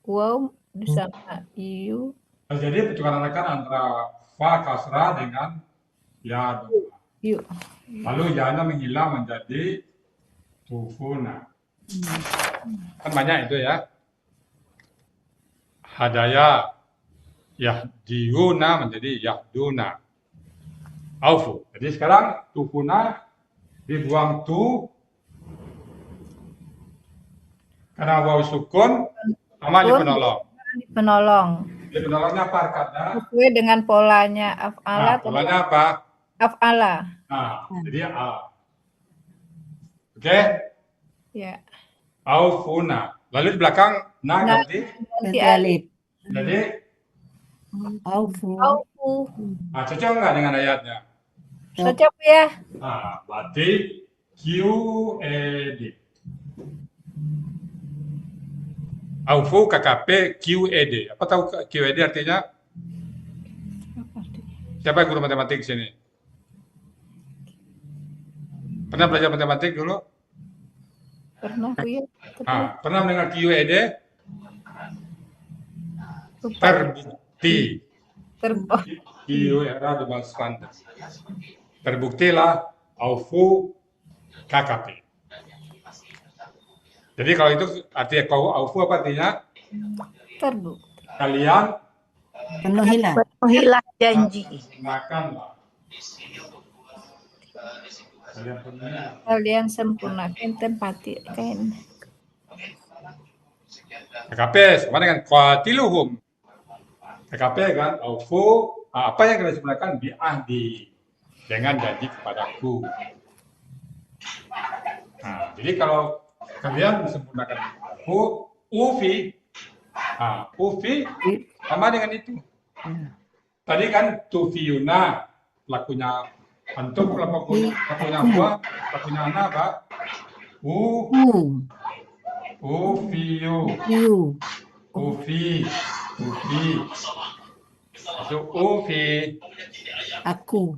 Wow sama iu. Jadi pertukaran antara fa kasrah dengan ya doma. Yuk. Lalu ya-nya menghilang menjadi tufuna. Kan banyak itu ya. Hadaya yahdiyuna menjadi yahduna. Aufu. Jadi sekarang tufuna dibuang tu karena waw sukun sama di penolong. Penolong. Di penolongnya apa harkatnya? Sesuai dengan polanya af'ala. Nah, polanya apa? Af'ala. Nah, jadi A. Oke? Ya. Aufuna. Lalu di belakang na Nah. ganti. Ganti Ganti alif. alif. Jadi, Aufu. Aufu. nah, cocok nggak dengan ayatnya? Cocok Bu ya. Nah, berarti QED. Aufu KKP QED. Apa tahu QED artinya? Siapa yang guru matematik di sini? Pernah belajar matematik dulu? Pernah Bu ya. Ah, pernah mendengar QED? Terbukti. Q era demonstrantes. Terbuktilah Aufu KKP. Jadi kalau itu artinya Aufu apa artinya? Terbukti. Kalian Penuhilah. Penuhilah janji. sempurnakanlah. Kalian penuhi. Kalian sempurnakan tempati kain. KKP sama dengan qatiluhum. KKP kan Aufu, apa yang kalian sempurnakan bi'ahdi. Dengan janji kepadaku. Nah, jadi kalau kalian sempurnakan Aufu, Ufi. Nah, Ufi sama dengan itu. Tadi kan Tufiyuna, pelakunya antum, pelakunya gua, pelakunya anak apa? Ufiyu, Yu. Ufi, Ufi. Itu Ufi. Aku.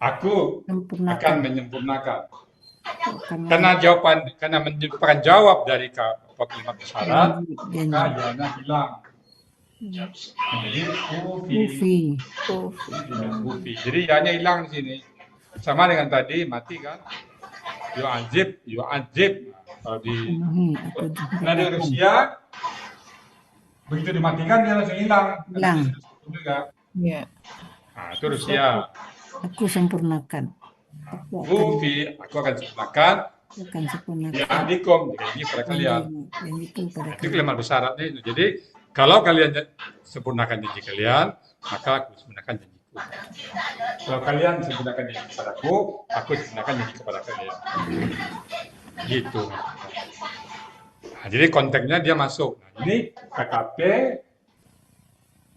Aku akan Sempurnakan. menyempurnakan. Akan Karena merupakan jawab dari kalimat bersyarat, janji. maka ianya hilang. Jadi Ufi. Ufi. Jadi ianya hilang di sini. Sama dengan tadi mati kan? Yu'adzib. Kalau di Penuhi atau Rusia, begitu dimatikan dia langsung hilang. Hilang. Juga. Ya. Nah, itu Rusia. aku sempurnakan. Ufi, aku akan sempurnakan. Akan sempurnakan. Ya adikum, janji pada kalian. Janjiku pada Itu kalian. kalimat bersyarat ini. Jadi kalau kalian sempurnakan janji kalian, maka aku sempurnakan janjiku. Kalau kalian sempurnakan janji kepadaku, aku sempurnakan janji kepada kalian. Gitu. Nah, jadi konteksnya dia masuk. Nah, ini KKP,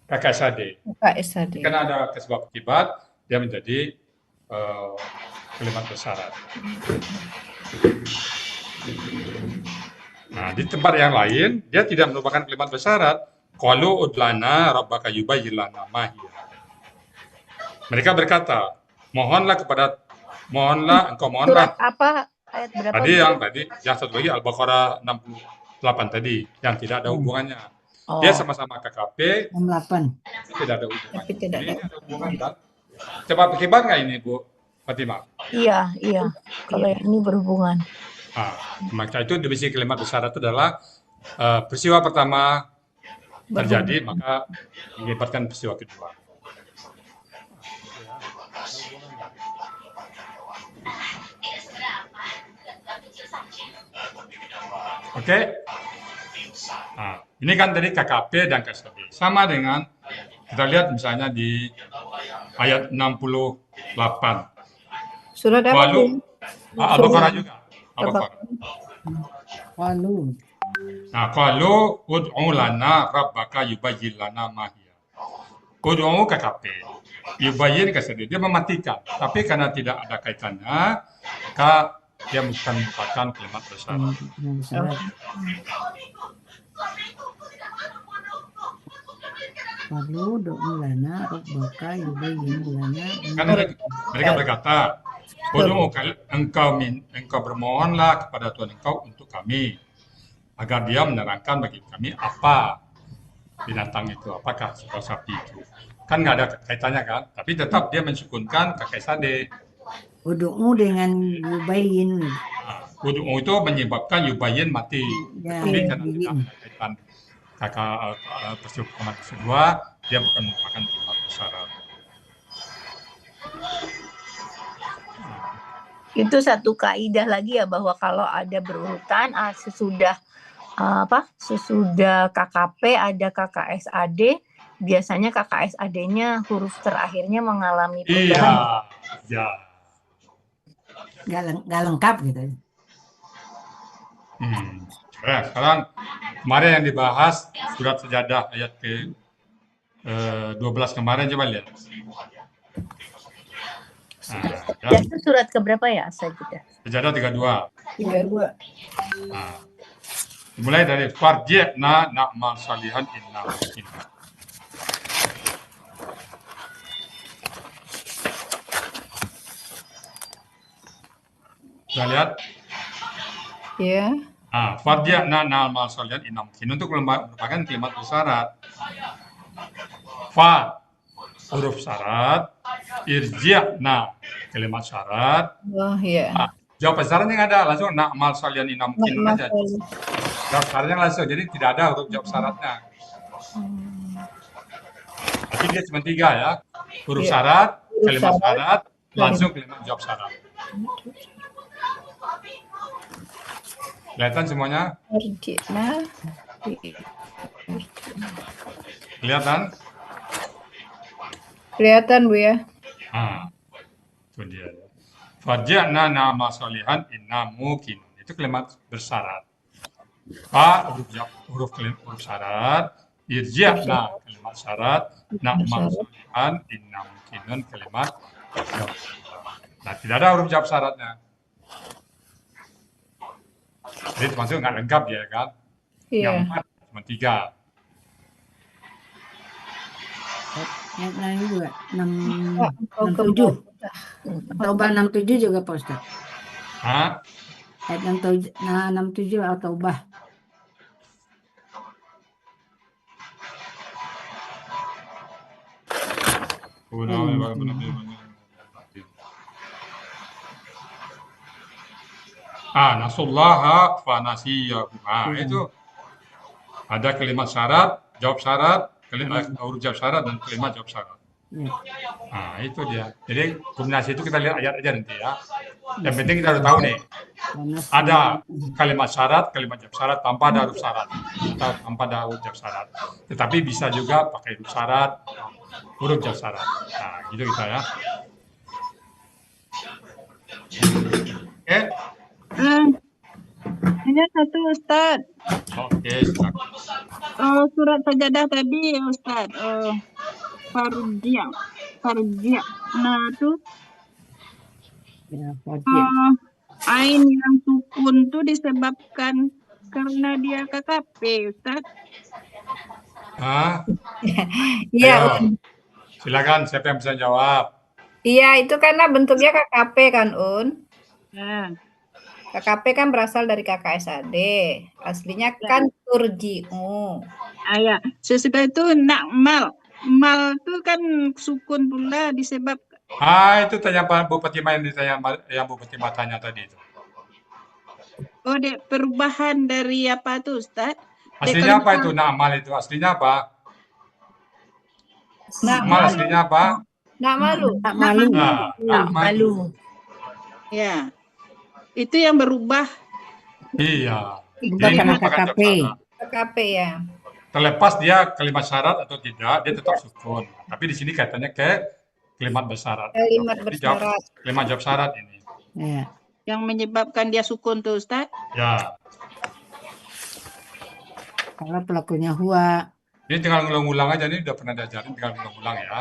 KKSAD. KKSAD. Karena ada sebab akibat, dia menjadi kalimat bersyarat. Nah, di tempat yang lain, dia tidak merupakan kalimat bersyarat. Qalu udlana rabbaka yubayyin lana ma hiya. Mereka berkata, mohonlah engkau mohonlah. Surat apa? Ayat berapa? Tadi yang satu lagi Al-Baqarah 68 tadi, yang tidak ada hubungannya. Oh. Dia sama-sama KKP, 68. tidak ada hubungan. Tapi tidak Ini ada hubungan kan? Coba akibat nggak ini Bu Fatimah? Iya. Kalau yang ini berhubungan. Nah, maka itu definisi kalimat bersyarat itu adalah peristiwa pertama terjadi, maka mengakibatkan peristiwa kedua. Oke? Nah, ini kan tadi KKP dan KSAD. Sama dengan kita lihat misalnya di ayat 68. Surat apa? Qalu, Bu? Al-Baqarah juga. Al-Baqarah. Qalu. Nah, qalu ud'u lana rabbaka yubayyin lana ma hiya. Ud'u KKP. Yubayyin KSAD. Dia mematikan. Tapi karena tidak ada kaitannya, maka dia bukan merupakan kalimat bersyarat. Qalu do'u lana rabbaka yubayyin lana. Kan mereka berkata, engkau bermohonlah kepada Tuhan engkau untuk kami, agar dia menerangkan bagi kami apa binatang itu, apakah seekor sapi itu. Kan nggak ada kaitannya kan, tapi tetap dia mensukunkan KKSAD. Udu'u dengan yubayyin. Ud'u itu menyebabkan yubayyin mati. Ya, Tapi karena yubayyin. tidak ada kaitan peristiwa kedua, dia bukan merupakan kalimat bersyarat. Itu satu kaidah lagi ya, bahwa kalau ada berurutan sesudah KKP ada KKSAD, biasanya KKSAD-nya huruf terakhirnya mengalami perubahan. Iya. Nggak lengkap gitu. Ya, sekarang kemarin yang dibahas surat Sejadah ayat ke 12 kemarin, coba lihat. Nah, Dan itu surat keberapa ya, Sajidah? Sejadah 32. 32. Nah, mulai dari farji'na na'mal salihan inna mungkin. Sudah lihat? Ya. Farji'na na'mal salihan inna mungkin. Untuk merupakan kalimat bersyarat. Fa huruf syarat, irji'na kalimat syarat. Oh ya. Jawaban syaratnya nggak ada, langsung na'mal salihan inna mungkin aja. Jawab syaratnya langsung, jadi tidak ada huruf jawab syaratnya. Tapi dia cuma 3 ya, huruf syarat, kalimat syarat, langsung kalimat jawab syarat. Kelihatan semuanya? Arjina. Kelihatan? Kelihatan Bu ya. Itu dia. Farji'na na'mal salihan inna mungkin. Itu kalimat bersyarat. Fa huruf syarat, irji'na kalimat syarat, na'mal salihan inna mungkinun kalimat jawab syarat. Nah, tidak ada huruf jawab syaratnya. Jadi termasuk nggak lengkap ya kan? Iya. Yang 4 cuma 3. Yang lain juga 6, Engkau 67. Taubah 67 juga Pak Ustaz. Hah? Ayat 67 Taubah. Nasullaha fanasiyahum. Itu ada kalimat syarat, jawab syarat, huruf jawab syarat dan kalimat jawab syarat. Ya. Itu dia. Jadi kombinasi itu kita lihat ayat aja nanti ya. Yang penting kita harus tahu nih. Ada kalimat syarat, kalimat jawab syarat tanpa ada huruf syarat, atau tanpa ada huruf jawab syarat. Tetapi bisa juga pakai huruf syarat, huruf jawab syarat. Nah, gitu kita ya. Oke. Hanya satu Ustaz. Oke, silakan. Surat sajadah tadi Ustaz. Farjia. Nah tuh Ya, Fadiyah. ain yang sukun tuh disebabkan karena dia KKP Ustaz. Iya, Ayo, silakan siapa yang bisa jawab? iya itu karena bentuknya KKP kan Un. Nah, KKP kan berasal dari KKSAD. Aslinya kan turji'u. ya. Sesudah itu nakmal. Mal tuh kan sukun pula disebabkan. Itu tanya Pak Bu Fatimah yang Bu Fatimah tanya tadi itu. Dek, perubahan dari apa tuh Ustaz? Aslinya apa itu? Na'mal itu aslinya apa? Na'mal aslinya apa? Nggak malu. Tak malu. Malu. Ya. Itu yang berubah. Iya. Bukan Jadi karena merupakan KKP. jawab syarat. KKP ya. Terlepas dia kalimat syarat atau tidak, dia tetap sukun. Tapi di sini kaitannya ke kalimat bersyarat. Kalimat Jadi jawab- bersyarat. Kalimat jawab syarat ini. Ya. Yang menyebabkan dia sukun tuh Ustaz. Ya. Kalau pelakunya huwa. Ini tinggal ngulang-ulang aja nih, udah pernah diajarin, tinggal ngulang-ulang ya.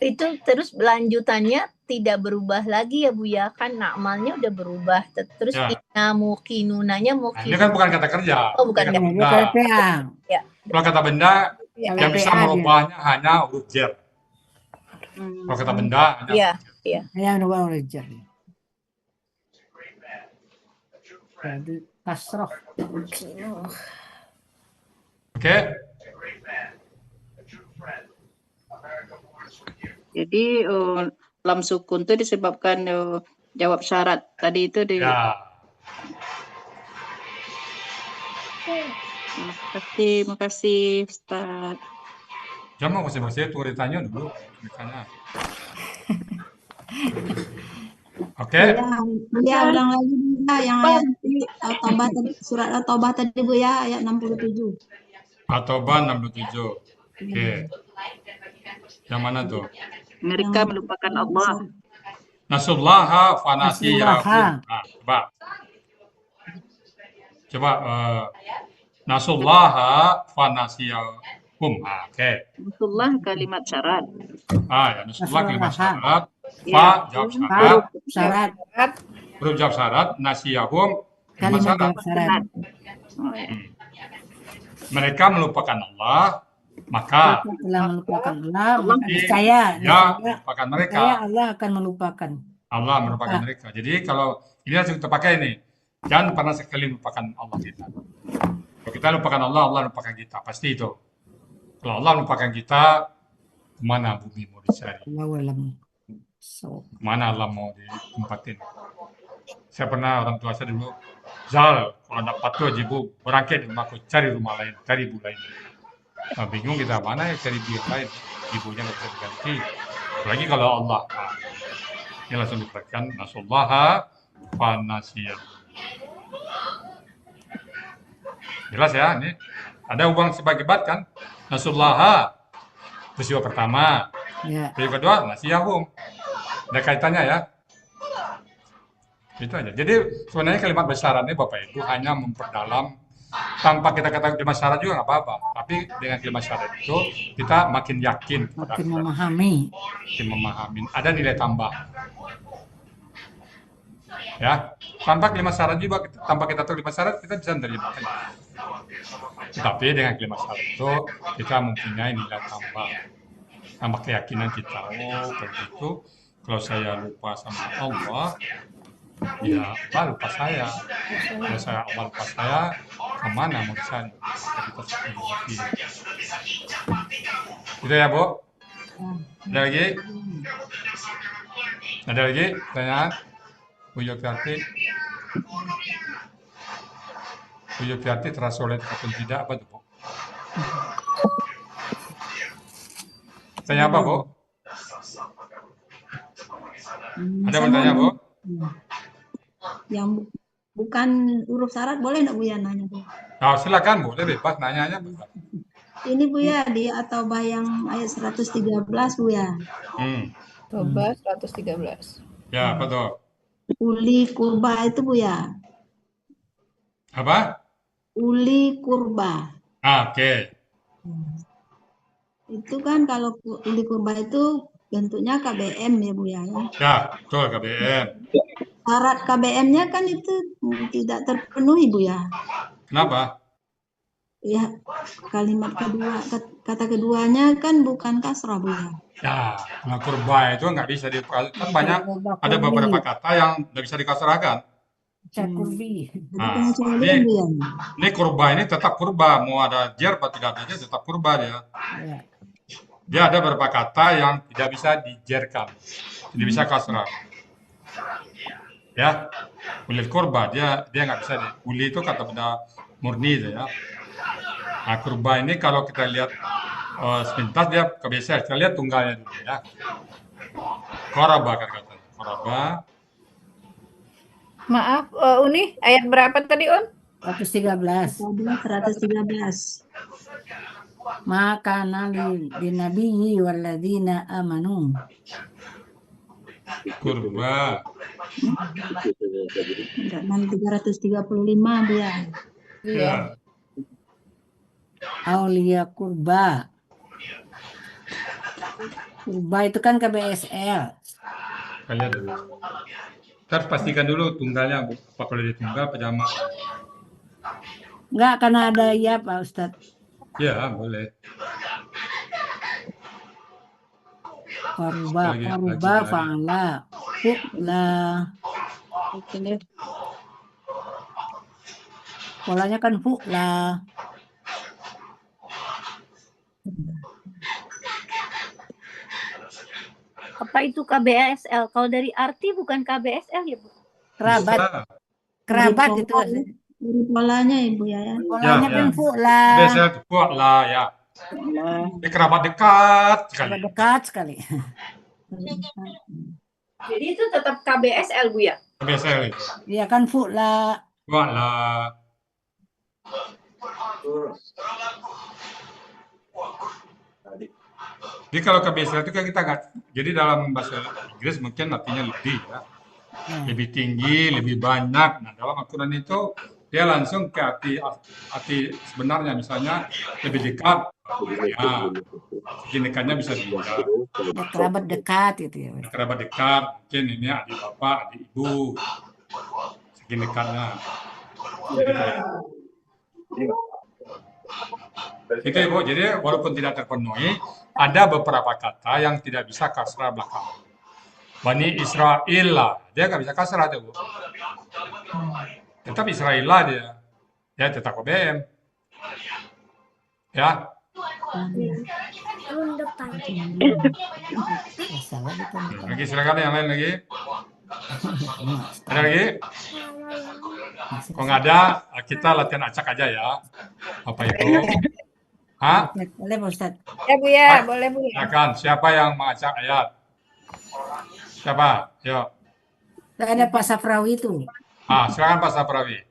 Itu terus lanjutannya tidak berubah lagi ya Bu ya, kan nakmalnya udah berubah. Terus Ya. kinunanya Nah, ini kan bukan kata kerja. Oh, bukan Ini kata Ya, benda. dia KPA. Kalau kata benda, Ya. yang bisa KPA dia. merubahnya hanya huruf jar. Kalau kata benda, hanya Iya. huruf jar. Yang dua urejar. Jadi kasroh. Oke? Jadi lam sukun itu disebabkan jawab syarat tadi itu di. Ya. Makasih Ustaz. Jangan masih-masih tunggu ditanya dulu. Ditanya. Oke? Ya, ulang lagi Bu ya, yang ayat At-Taubah tadi, surat At-Taubah tadi Bu ya, ayat 67. At-Taubah 67. Oke. Yang mana tuh? Mereka melupakan Allah. Nasullaha fanasiyahum. Nasullaha. Coba. Coba Nasullaha fanasiyahum. Oke. Rasulullah kalimat syarat. Ya Nasullah kalimat syarat. Ya. Fa jawab syarat. Syarat. Huruf jawab syarat. Nasiyahum kalimat Kalimat syarat. jawab syarat. Oh, ya. Mereka melupakan Allah, maka Telah melupakan Allah, maka niscaya melupakan mereka. niscaya Allah akan melupakan. Allah melupakan mereka. Jadi kalau ini langsung kita pakai nih, jangan pernah sekali melupakan Allah kita. Kalau kita lupakan Allah, Allah lupakan kita. Pasti itu. Kalau Allah melupakan kita, kemana bumi mau dicari? Allahu a'lam. So, Kemana Allah mau ditempatin? Saya pernah orang tua saya dulu, Zal, kalau nak patuh aja bu, berangkat di rumahku, cari rumah lain, cari ibu lain. Nah, bingung kita, mana ya cari ibu yang lain? Ibunya nggak bisa diganti. Apalagi kalau Allah. Nah, ini langsung diperhatikan, Nasullaha fanasiyah. Jelas ya, ini ada hubungan sebagai bat kan? Nasullaha, peristiwa pertama. ya. Peristiwa kedua, nasiyahum. Ada kaitannya ya. Itu aja. Jadi sebenarnya kalimat bersyarat ini Bapak Ibu hanya memperdalam, tanpa kita katakan kalimat syarat juga nggak apa-apa. Tapi dengan kalimat syarat itu kita makin yakin kepada Makin kita, memahami. makin memahami. Ada nilai tambah. Ya, tanpa kalimat syarat juga, tanpa kita tahu kalimat syarat kita bisa menerjemahkan. Tetapi dengan kalimat syarat itu kita mempunyai nilai tambah. sama keyakinan kita. Oh, kalau gitu, kalau saya lupa sama Allah, ya Allah lupa saya. Kalau saya Allah lupa saya, kemana urusannya? Maka kita seperti gitu ya, Bu? Ada lagi? Ada lagi pertanyaan? Bu Yogyakarta? Bu Yogyakarta terasa oleh ataupun tidak, apa tuh, Bu? Tanya apa, Bu? Ada Saya yang bertanya, Bu? yang bukan huruf syarat boleh enggak Bu ya nanya Bu? Nah, silakan, Bu. Dia bebas nanya-nanya. Ini Bu ya di At-Taubah yang ayat 113 Bu ya. Coba 113. Ya, apa tuh? Uli kurba itu Bu ya. Apa? Uli kurba. Oke. Itu kan kalau uli kurba itu bentuknya KBM ya Bu ya. Ya, betul, KBM. Syarat KBM-nya kan itu tidak terpenuhi Bu ya. Kenapa? Ya, kalimat kedua, kata keduanya kan bukan kasrah Bu ya. Ya, kalau kurba itu nggak bisa kan banyak, ada beberapa kata yang nggak bisa dikasrahkan. Cakurbi. Jadi Nah, penyesuaian Bu ya. ini kurba ini tetap kurba, mau ada jer atau tidak ada jer tetap kurba dia. Ya. Dia ada beberapa kata yang tidak bisa dijerkan, tidak bisa kasrah. Ya, kulit kurba dia nggak bisa. Uli itu kata benda murni itu ya. Nah, kurba ini kalau kita lihat sepintas dia kebiasaan. Kita lihat tunggalnya dulu ya. Koraba kan katanya. Koraba. Maaf, Uni, ayat berapa tadi, Un? 113. 113. Maka di nabiyyi walladzina amanu. Kurba. Enggak, 335 Bu ya. Ya. Aulia kurba. Kurba itu kan KBSL. Kita lihat dulu. Kita harus pastikan dulu tunggalnya, Bu. Apa kalau dia tunggal apa jamak? Enggak, karena ada ya Pak Ustadz. Ya, boleh. Korba, Lagi fa'ala, fu'la. Polanya kan fu'la. Apa itu KBSL? Kalau dari arti bukan KBSL ya, Bu? Kerabat. Bisa. Kerabat itu. Dari polanya Ibu ya. Polanya Ya, kan ya. fu'la. Biasanya itu kuat lah ya. Ini kerabat dekat sekali. Kerabat dekat sekali. Jadi itu tetap KBSL, Bu ya? Biasanya itu. Iya kan fu'la. Kuat lah. Jadi kalau kebiasaan itu kan kita nggak. Jadi dalam bahasa Inggris mungkin artinya lebih ya. Lebih tinggi, lebih banyak. Nah, dalam Al-Quran itu dia langsung ke arti sebenarnya, misalnya lebih dekat. Ya, segi dekatnya bisa juga. Ya, kerabat dekat gitu ya. Kerabat dekat, mungkin ini adik bapak, adik ibu. Segi dekatnya. Itu Ibu. Jadi walaupun tidak terpenuhi, ada beberapa kata yang tidak bisa kasrah belakang. Bani Israel lah, dia nggak bisa kasrah tuh Bu. Tetap Israel lah dia tetap KBM. Ya, Salah gitu. lagi silakan yang lain lagi. Ada lagi? Kalau nggak ada, kita latihan acak aja ya. Apa itu? Hah? Boleh Pak Ustadz. Ya, Bu ya, boleh, Bu ya. Silakan. Siapa yang mengacak ayat? Siapa? Yuk. Ada Pak Safrawi itu. Silakan Pak Saprawi.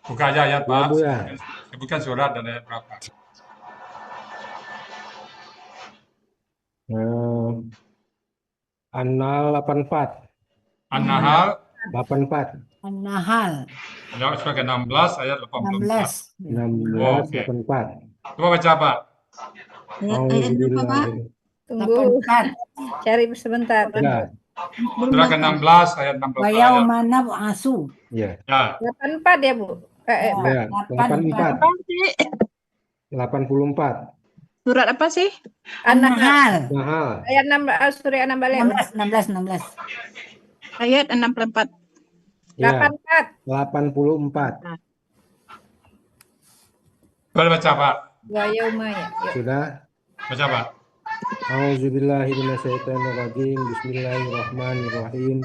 Buka aja ayat, Pak. Bu ya. Sebutkan surat dan ayat berapa. An-Nahl 84. An-Nahl 84. An-Nahl ada sebagai 16 ayat 84. 16. 16 Oke. 84. Coba baca, Pak. Ayat berapa Pak? Tunggu, 84. cari sebentar. Ya, Surah ke-16 ayat 64. Wa yauma nab'atsu. ya. Ya, 84 ya, Bu? Ya, 84. 84. Surat apa sih? An-Nahl Mahal. Ayat 6 surah An-Nahl 16. Ayat 64. Ya, 84. 84. Boleh baca Pak? Wa yauma ya. Yuk. Sudah. Baca Pak. Auzubillahiminasyaitonirrajim. Bismillahirrahmanirrahim.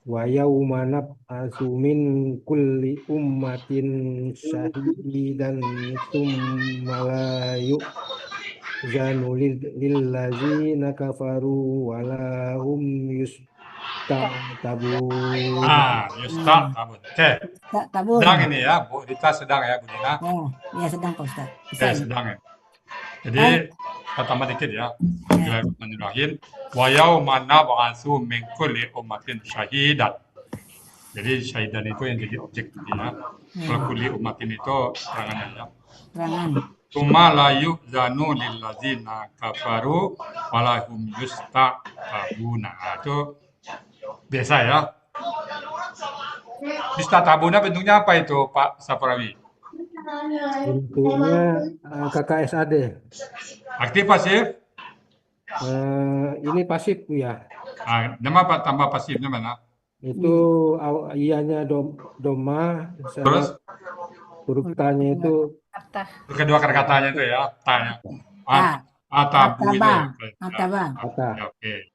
Wa yauma nab'atsu min kulli ummatin syahidan tsumma la yu'zanu lillazina kafaru wa la hum yusta'tabun. Yusta tabun. Oke. Tabun. Sedang ini ya, Bu Rita sedang ya, Bu Dina. Ya sedang Pak Ustaz. Bisa Oke, ini. sedang ya. Jadi kita tambah dikit ya. Bismillahirrahmanirrahim. Wa yauma nab'atsu min kulli ummatin syahidan. Jadi syahidan itu yang jadi objek tadi ya. Kalau kulli ummatin itu terangannya ya. Terangan. Tsumma la yu'zanu lillazina kafaru wa lahum yusta'tabuna. Itu biasa ya. Yusta'tabuna bentuknya apa itu Pak Saprawi? Bentuknya KKSAD. Aktif pasif? Ini pasif ya. Nama Pak tambah pasifnya mana? Itu ianya doma sama Terus huruf tanya itu kedua kata-katanya itu ya, tanya. Atabu itu. Ataba. kata. Oke.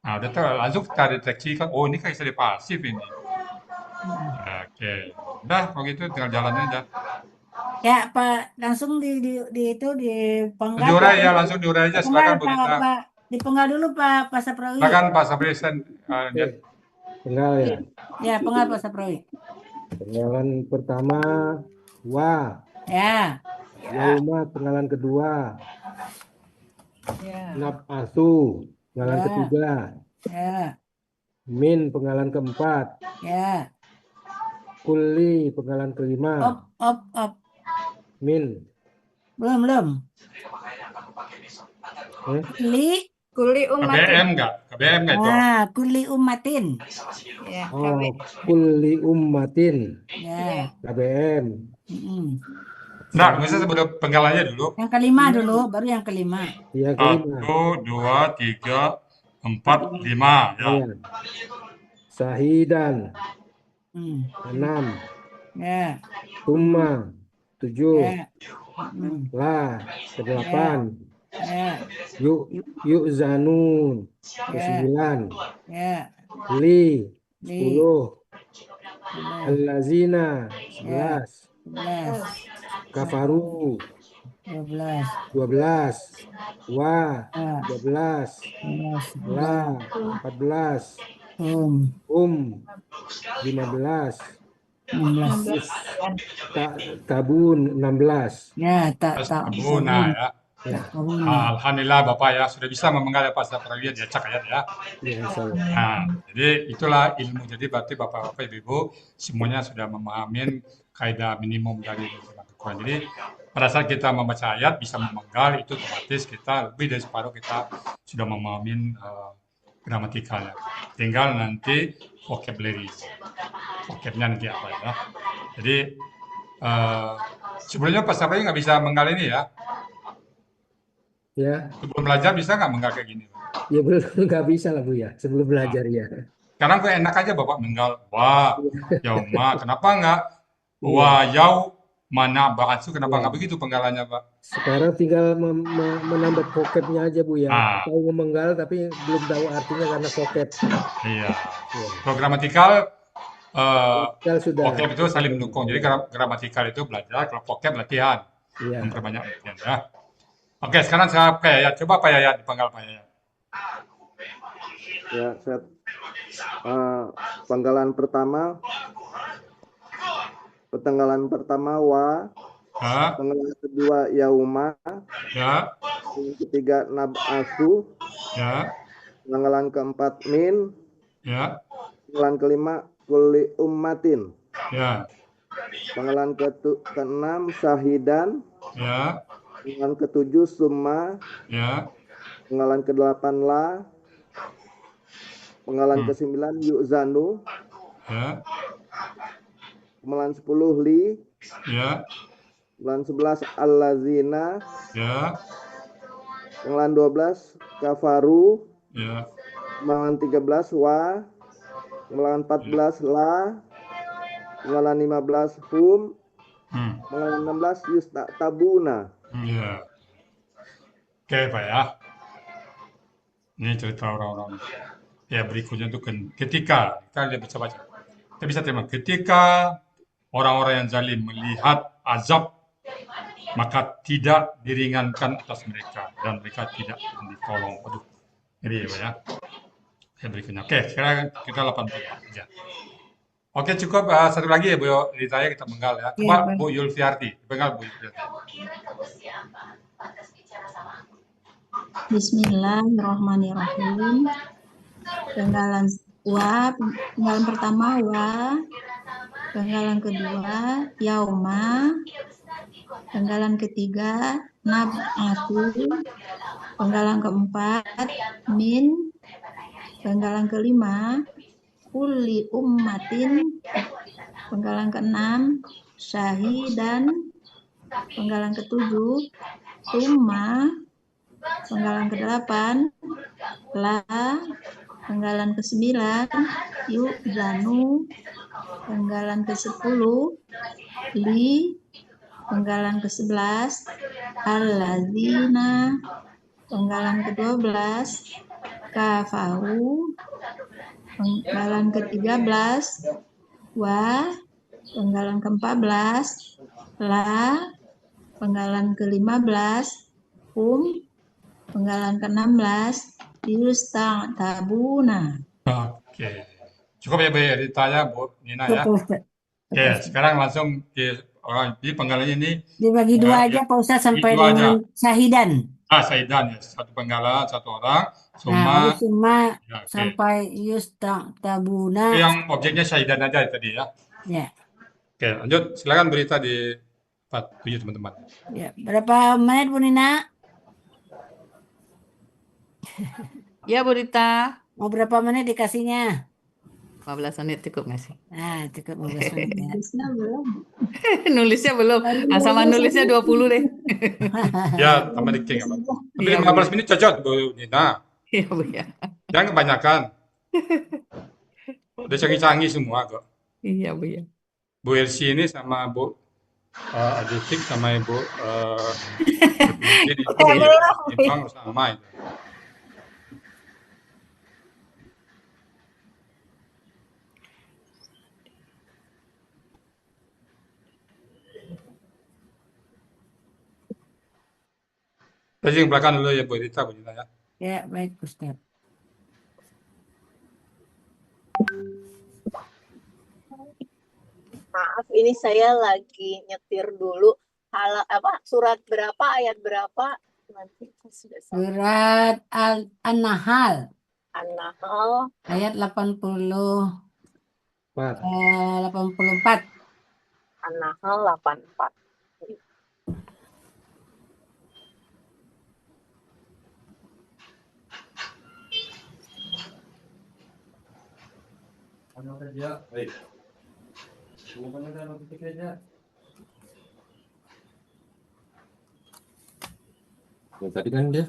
Nah, udah tahu langsung kita deteksi kan, oh ini kayak SD pasif ini. Oke. Udah, kalau gitu tinggal jalannya aja. Ya Pak, langsung di itu dipenggal. Diurai ya, langsung diurai aja. Silakan Bu Rita. Pak. Dipenggal dulu Pak Saprawi. Silakan Pak Sabri. Penggal ya. Ya, penggal Pak Saprawi. Penggalan pertama wa. Ya. Yauma penggalan kedua. Ya. Nab'atsu penggalan Ya. ketiga. Ya. Min penggalan keempat. Ya. Kulli penggalan kelima. Op. Min. Belum. Kuli umatin. KBM nggak? KBM nggak itu? Kuli ummatin. Ya, Oh, kulli ummatin. Ya. KBM. Nggak, bisa sebelum penggalannya dulu. Yang kelima dulu, baru yang kelima. Yang kelima. 1, 2, 3, 4, 5. Ya. Ya. Sahidan. 6. Ya. Tumma 7. Ya. La 8. Ya. Yuk zanun 9. Ya. Li 10. 11. Allazina 11. 11. Kafaru 12. 12. Wa 12. 12. La 14. 15. 16. Tabun 16. Ya, Tabuna ya. Alhamdulillah Bapak ya sudah bisa memenggal Pak Saprawi dia cak ayat ya. Nah, jadi itulah ilmu. Jadi berarti Bapak-bapak Ibu semuanya sudah memahami kaidah minimum dari Al-Quran. Jadi pada saat kita membaca ayat bisa memenggal itu otomatis kita lebih dari separuh kita sudah memahami gramatikalnya. Tinggal nanti vocabulary. Vocabnya nanti apa ya. Jadi sebelumnya Pak Saprawi nggak bisa menggal ini ya. Ya. Sebelum belajar bisa nggak menggal kayak gini? Ya belum, nggak bisa lah Bu ya. Sebelum belajar ya. Sekarang gue enak aja Bapak menggal. Wa, yauma. Kenapa nggak? Wa, yau, mana, ba'atsu. Kenapa nggak begitu penggalannya Pak? Sekarang tinggal menambah vocabnya aja Bu ya. Tahu memenggal tapi belum tahu artinya karena vocab. Iya. Kalau gramatikal, sudah. vocab itu saling mendukung. Jadi gramatikal itu belajar, kalau vocab latihan. Iya. Memperbanyak latihan ya. Oke, sekarang saya Pak Yayat. Coba Pak Yayat dipenggal Pak Yayat. Ya, penggalan pertama wa, penggalan kedua yauma, ya. Yang ketiga nab'atsu, ya. Penggalan keempat min, ya. Penggalan kelima kulli ummatin, ya. Penggalan keenam syahidan, ya. Penggalan ketujuh summa, ya. Penggalan ke-8 la, Penggalan ke-9 yu'zanu, ya. Penggalan 10 li, ya. Ulangan 11 allazina. Ya, Ulangan 12 kafaru. ya, Ulangan 13 wa. Ulangan 14 la. Ulangan 15 hum. Ulangan 16 yustabuna. ya. Oke, Pak ya. Ini cerita orang-orang. Ya, berikutnya itu ketika kita bisa baca. Kita bisa terima. Ketika orang-orang yang zalim melihat azab, maka tidak diringankan atas mereka dan mereka tidak akan ditolong. Waduh, jadi ya, Pak ya. Oke, berikutnya. Oke, sekarang kita 83. Oke, cukup. Satu lagi ya, Bu Ritaya, kita penggal ya. Ya, Coba baik. Bu Yulfiarti. Penggal Bu Yulfiarti. Bismillahirrahmanirrahim. Penggalan penggalan pertama wa, penggalan kedua yauma, penggalan ketiga nab'atu, penggalan keempat min, penggalan kelima kulli ummatin, penggalan keenam syahidan, penggalan ketujuh summa, penggalan kedelapan la, penggalan ke-9 yu'zanu, penggalan ke-10 li, penggalan ke-11 allazina, penggalan ke-12 kafaru, penggalan ke-13 wa, penggalan ke-14 la, penggalan ke-15 hum, penggalan ke-16 yusta'tabuna. Oke. Cukup ya, Bu Ritaya, Bu Nina ya. Cukup, Ustaz. Oke, sekarang langsung ke orang di penggalannya ini. Dibagi dua aja Pak Ustaz sampai dua dengan aja. syahidan. Saidan ya, satu penggalan, satu orang. Nah, Summa, baru summa ya, oke. sampai yusta'tabuna. Itu yang objeknya saidan aja tadi ya. Ya, Oke, lanjut. Silakan berita di 47 teman-teman. ya. Berapa menit Bu Nina? Ya, Bu Rita. Mau berapa menit dikasihnya? 15 menit cukup nggak sih? Nah, cukup 15 menit ya. Nulisnya belum. Nulisnya belum. Baru Sama 15 nulisnya 20 deh. Ya, tambah dikit nggak apa-apa. Tapi Iya, Bu 15 ya. menit cocok, Bu Nina. Iya, Bu ya. Jangan kebanyakan. Udah canggih-canggih semua kok. Iya, Bu ya. Bu Elsie ini sama Bu Adetik sama Ibu itu timbang sama itu. Tadi yang belakang dulu ya Bu Rita, Bu Rita ya. Ya, baik Ustaz. Maaf, ini saya lagi nyetir dulu. Surat berapa, ayat berapa? Nanti sudah sampai. Surat An-Nahl An-Nahl ayat 84. An-Nahl 84. Tadi kan dia.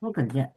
Oh, kerja.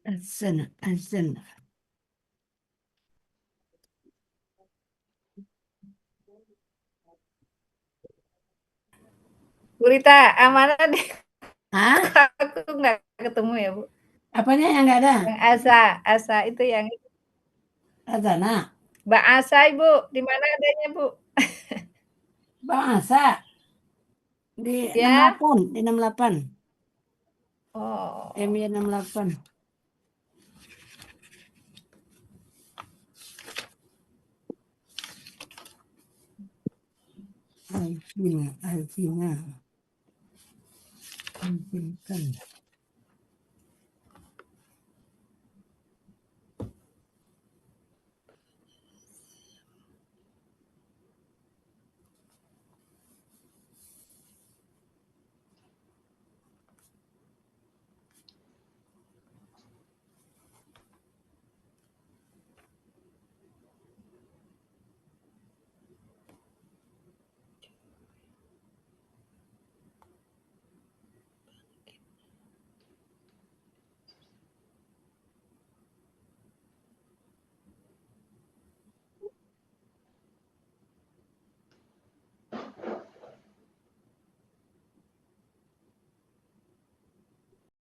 Azan, azan. Bu Rita, amanah deh. Hah? Aku nggak ketemu ya, Bu. Apanya yang nggak ada? Yang Asa itu yang Azana. Mbak Asa, Ibu, di mana adanya, Bu? Bang Asa. Di Ya. 68, di 68. Oh. MY 68. Alvina. Alvina.